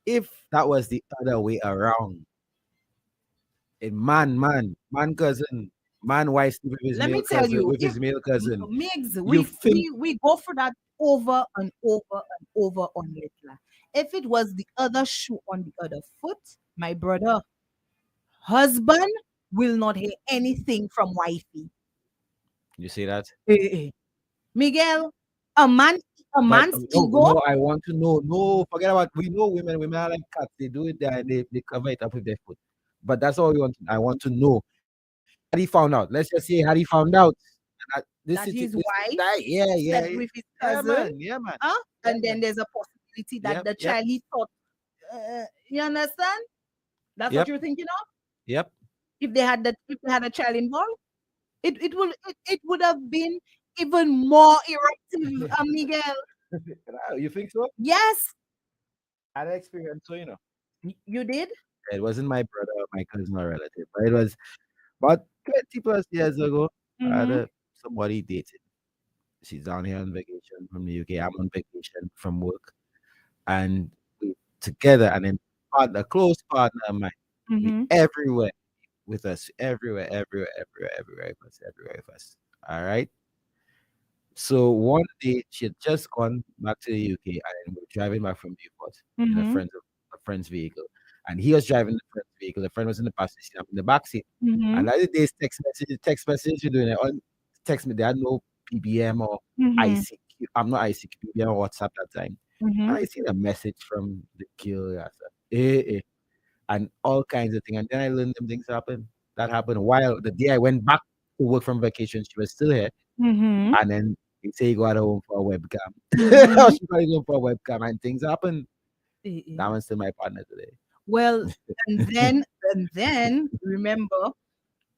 If that was the other way around, a man cousin, man wife sleep with his Let male me tell cousin you, with if his male cousin, Migs, you think we go through that over and over and over on Litla. If it was the other shoe on the other foot, my brother, husband will not hear anything from wifey. you see that? Miguel, a man, a But man's no, ego. no, I want to know. No, forget about we know women. Women are like cats. They do it there. They cover it up with their foot. But that's all we want. I want to know. Had he found out? Let's just say had he found out. This That city, his this wife that, yeah, yeah, slept yeah, with his yeah, cousin, man, yeah, man, yeah, and then man. there's a possibility that Yep, the yep, child he thought, you understand? That's what yep, you're thinking of? yep. If they had a child involved, it would have been even more eruptive, Miguel. Wow, you think so? Yes, I had an experience, so you know. you did. It wasn't my brother or my cousin or relative, but it was about 20 plus years ago. I had Mm-hmm. somebody dated. She's down here on vacation from the UK. I'm on vacation from work. And we together, and then a close partner of mine, we Mm-hmm. everywhere with us, everywhere with us. All right. So one day she had just gone back to the UK, and then we were driving back from Newport in Mm-hmm. a friend's vehicle, and he was driving the friend's vehicle. The friend was in the passenger seat, I'm in the back seat. Mm-hmm. And the other days text messages you're doing it on text me. They had no PBM or Mm-hmm. ICQ. I'm not ICQ, PBM or WhatsApp that time. Mm-hmm. And I see a message from the girl. I said, and all kinds of things. And then I learned them things happen. That happened while the day I went back to work from vacation, she was still here. Mm-hmm. And then he say he got home for a webcam. Mm-hmm. She got home for a webcam and things happen. That one's still my partner today. Well, and then remember,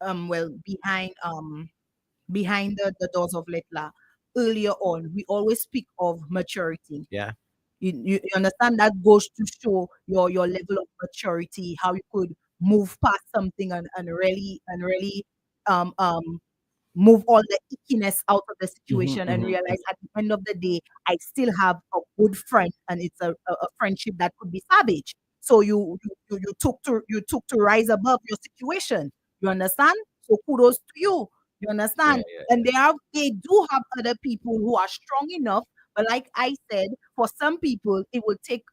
well, behind the doors of Letla, earlier on, we always speak of maturity. Yeah. You understand that goes to show your level of maturity, how you could move past something and really um um move all the ickiness out of the Mhm, situation and mhm, realize at the end of the day, I still have a good friend, and it's a friendship that could be savage. So you took to rise above your situation. You understand? So kudos to you. You Yeah, understand? yeah, And they do have other people who are strong enough, but like I said, for some people it will take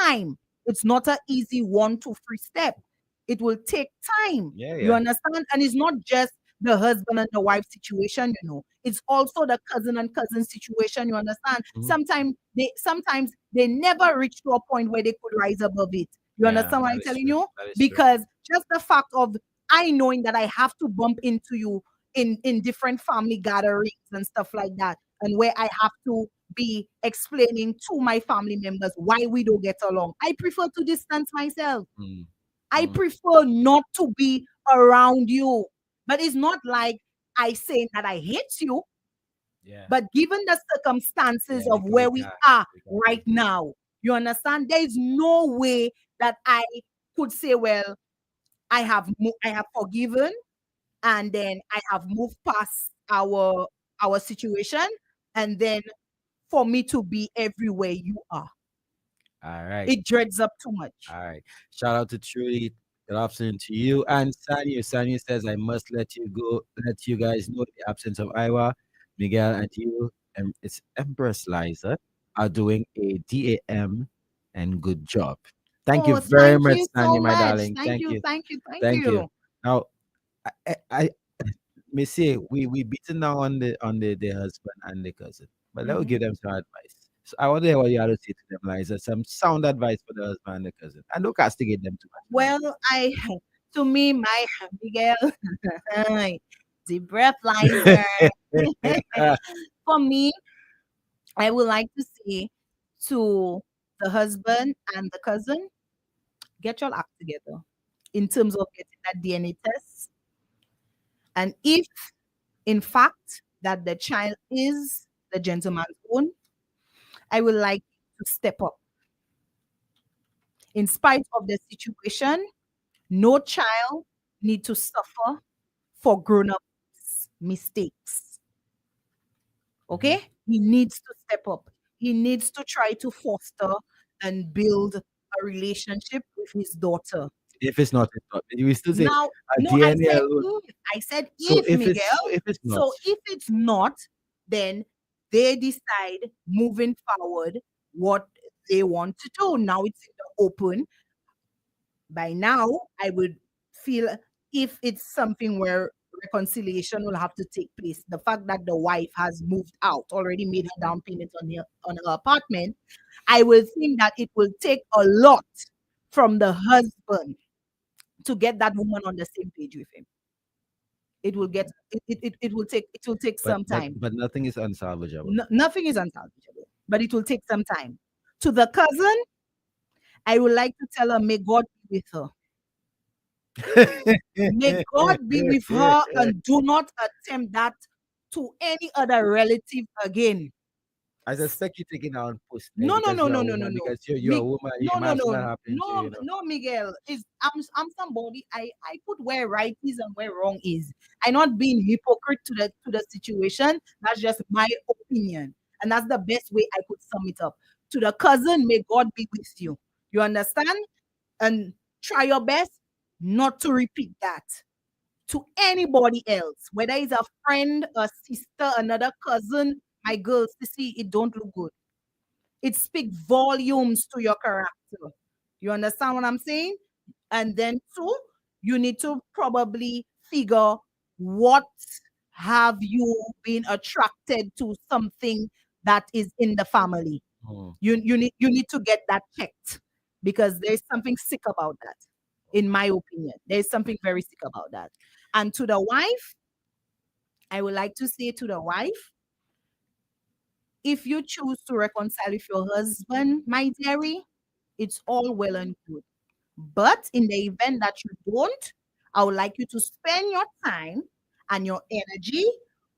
time. It's not an easy 1, 2, 3 step. It will take time. yeah, You yeah. understand? And it's not just the husband and the wife situation, it's also the cousin and cousin situation. You understand? Sometimes they never reach to a point where they could rise above it. You Yeah, understand what that I'm is telling true. you? That is true. Because just the fact of I knowing that I have to bump into you in different family gatherings and stuff like that, and where I have to be explaining to my family members why we don't get along. I prefer to distance myself. Mm. I prefer not to be around you. But it's not like I say that I hate you, Yeah. but given the circumstances Yeah, of where we can't. are We can't. right now, you understand? There is no way that I could say, well, I have forgiven, and then I have moved past our situation, and then for me to be everywhere you are. All right. It dreads up too much. All right. Shout out to Trudy. Good afternoon to you. And Sanya. Sanya says, I must let you guys know the absence of Iowa, Miguel, and you, and it's Empress Liza, are doing a DAM and good job. Thank you Oh, very thank much, you so Sanya, my much. darling. Thank Thank you, you. thank you, thank Thank you. you. Now, I may say we beaten down on the husband and the cousin, but let me give them some advice. So I wonder what you have to say to them, Liza. Some sound advice for the husband and the cousin, and don't castigate them too Well, to me, my Miguel, deep breath, Liza. much. For me, I would like to say to the husband and the cousin, get your act together in terms of getting that DNA test. And if, in fact, that the child is the gentleman's own, I would like to step up. In spite of the situation, no child need to suffer for grown-ups' mistakes. Okay? He needs to step up. He needs to try to foster and build a relationship with his daughter. If it's not, we still say Now, a no, I DNA said alone. if. I said So if, Miguel. if it's not, So if it's not, then they decide moving forward what they want to do. Now it's in the open. By now, I would feel if it's something where reconciliation will have to take place, the fact that the wife has moved out, already made her down payment on her apartment, I will think that it will take a lot from the husband to get that woman on the same page with him. It will get it will take some time. but nothing is unsalvageable. Nothing is unsalvageable, but it will take some time. To the cousin, I would like to tell her, may God be with her. May God be with her, and do not attempt that to any other relative again. I suspect you're taking on push No, no, because no, you're a no, no, no, woman, no. because you're a woman, you No, no, imagine that no, happening to no, you, no, Miguel. I'm somebody. I put where right is and where wrong is. I not being hypocrite to the situation. That's just my opinion, and that's the best way I could sum it up. To the cousin, may God be with you. You understand? And try your best not to repeat that to anybody else, whether it's a friend, a sister, another cousin. My girls, to see it don't look good. It speaks volumes to your character. You understand what I'm saying? And then two, you need to probably figure what have you been attracted to something that is in the family. You need to get that checked because there's something sick about that. In my opinion, there's something very sick about that. And to the wife, I would like to say to the wife, if you choose to reconcile with your husband, my dearie, it's all well and good. But in the event that you don't, I would like you to spend your time and your energy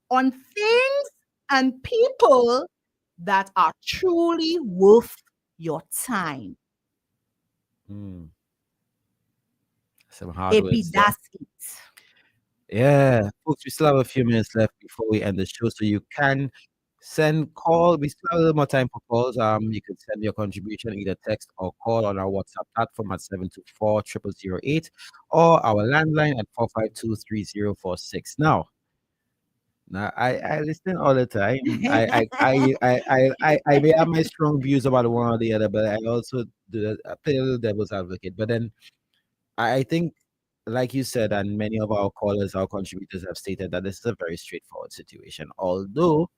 on things and people that are truly worth your time. Some hard Epi, words there. that's it. Yeah, folks, we still have a few minutes left before we end the show, so you can call. We still have a little more time for calls. You can send your contribution either text or call on our WhatsApp platform at 724-0008 or our landline at 452-3046. Now, I listen all the time. I may have my strong views about one or the other, but I also play a little devil's advocate. But then I think like you said, and many of our callers, our contributors have stated that this is a very straightforward situation. Although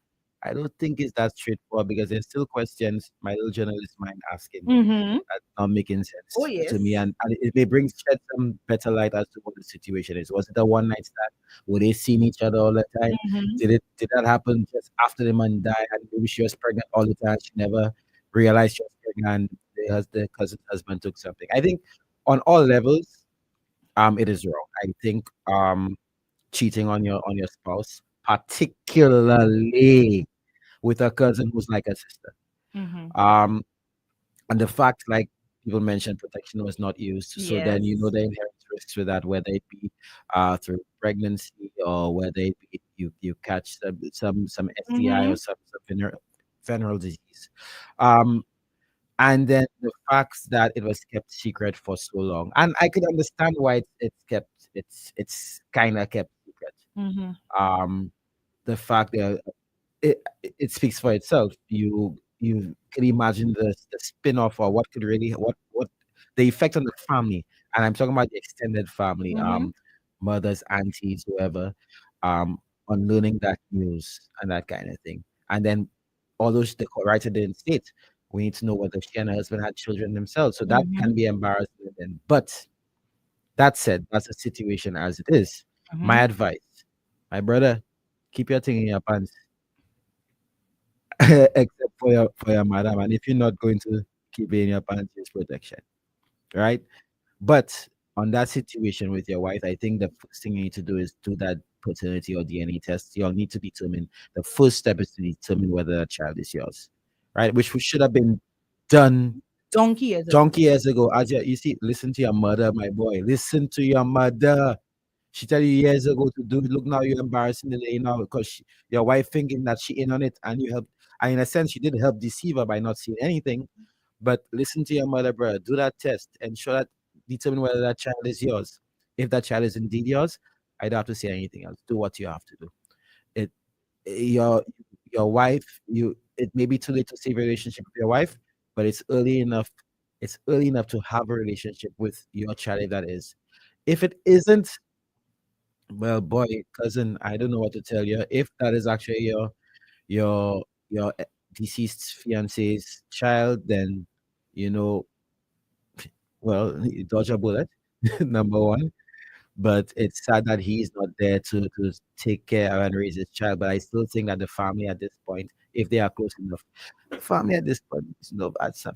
I don't think it's that straightforward because there's still questions my little journalist mind asking Mm-hmm. that's not making Oh sense to yes. me, and it may bring shed some better light as to what the situation is. Was it a one night stand? Were they seeing each other all the time? Mm-hmm. Did that happen just after the man died and maybe she was pregnant all the time? She never realized she was pregnant. The cousin's husband took something. I think on all levels, it is wrong. I think cheating on your spouse, particularly with a cousin who's like a sister. Mm-hmm. Um, and the fact, like people mentioned, protection was not used. So then you know Yes. the inherent risks with that, whether it be through pregnancy or whether it be you catch some STI Mm-hmm. or some venereal disease. Um, and then the fact that it was kept secret for so long, and I could understand why it's kind of kept secret. Mm-hmm. Um, the fact that it speaks for itself. You can imagine the spin-off or what could really what the effect on the family, and I'm talking about the extended family, Mm-hmm. mothers, aunties, whoever, um, on learning that news and that kind of thing. And then although the writer didn't state, we need to know whether she and her husband had children themselves. So that Mm-hmm. can be embarrassing then. But that said, that's a situation as it is. Mm-hmm. My advice, my brother, keep your thing in your pants. Except for your madam. And if you're not going to keep it in your pants, use protection, right? But on that situation with your wife, I think the first thing you need to do is do that paternity or DNA test. You'll need to determine the first step is to determine whether a child is yours, right? Which should have been done Donkey years ago. donkey years ago. As you see, listen to your mother, my boy. Listen to your mother. She tell you years ago to do it. Look now, you're embarrassing the lady now because your wife thinking that she in on it, and you help. And in a sense, you did help deceive her by not seeing anything. But listen to your mother, brother. Do that test. Ensure that determine whether that child is yours. If that child is indeed yours, I don't have to say anything else. Do what you have to do. It your your wife, it may be too late to save a relationship with your wife, but it's early enough. It's early enough to have a relationship with your child if that is. If it isn't, well, boy, cousin, I don't know what to tell you. If that is actually your deceased fiance's child, then you know, well, you dodge a bullet, number one. But it's sad that he's not there to take care and raise his child. But I still think that the family at this point, if they are close enough, the family at this point,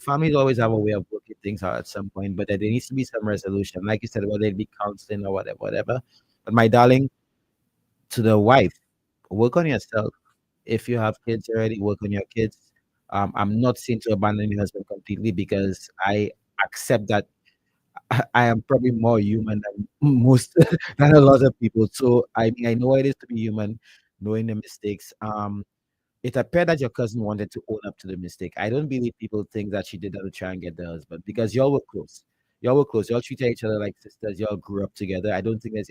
families always have a way of working things out at some point. But there needs to be some resolution, like you said, whether it be counseling or whatever, whatever. But my darling, to the wife, work on yourself. If you have kids already, work on your kids. I'm not saying to abandon your husband completely because I accept that I am probably more human than most than a lot of people. So I mean, I know what it is to be human, knowing the mistakes. It appeared that your cousin wanted to own up to the mistake. I don't believe people think that she did that to try and get the husband because y'all were close. Y'all were close. Y'all treated each other like sisters. Y'all grew up together. I don't think there's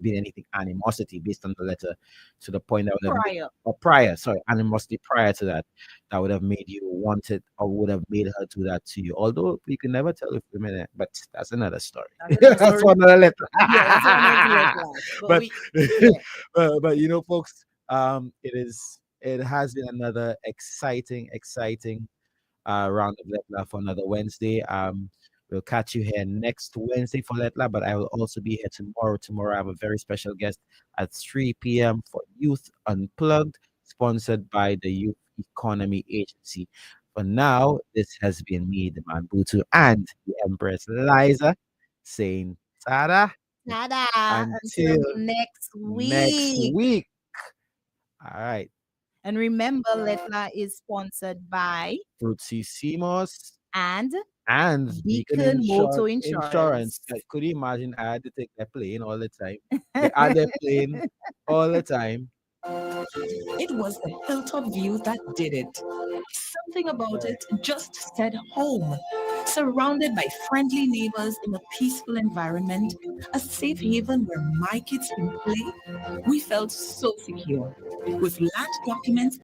been anything animosity based on the letter to the point that would have made, Prior. or prior, sorry, animosity prior to that that would have made you want it or would have made her do that to you. Although we can never tell if women, but that's another story. That's another That's story. for another letter. Yeah, that's what I meant to let But but we yeah. but you know, folks, it has been another exciting round of Letla for another Wednesday. We'll catch you here next Wednesday for Letla, but I will also be here tomorrow. Tomorrow, I have a very special guest at 3 p.m. for Youth Unplugged, sponsored by the Youth Economy Agency. For now, this has been me, the man Butu, and the Empress Liza, saying Tada Nada. until Until next next week. week. All right. And remember, Letla is sponsored by Fruitsimos and and Beacon Motor Insurance. Insurance. Could you imagine I had to take that plane all the time? They had their plane all the time. It was the hilltop view that did it. Something about it just said home. Surrounded by friendly neighbors in a peaceful environment, a safe haven where my kids can play, we felt so secure. With land documents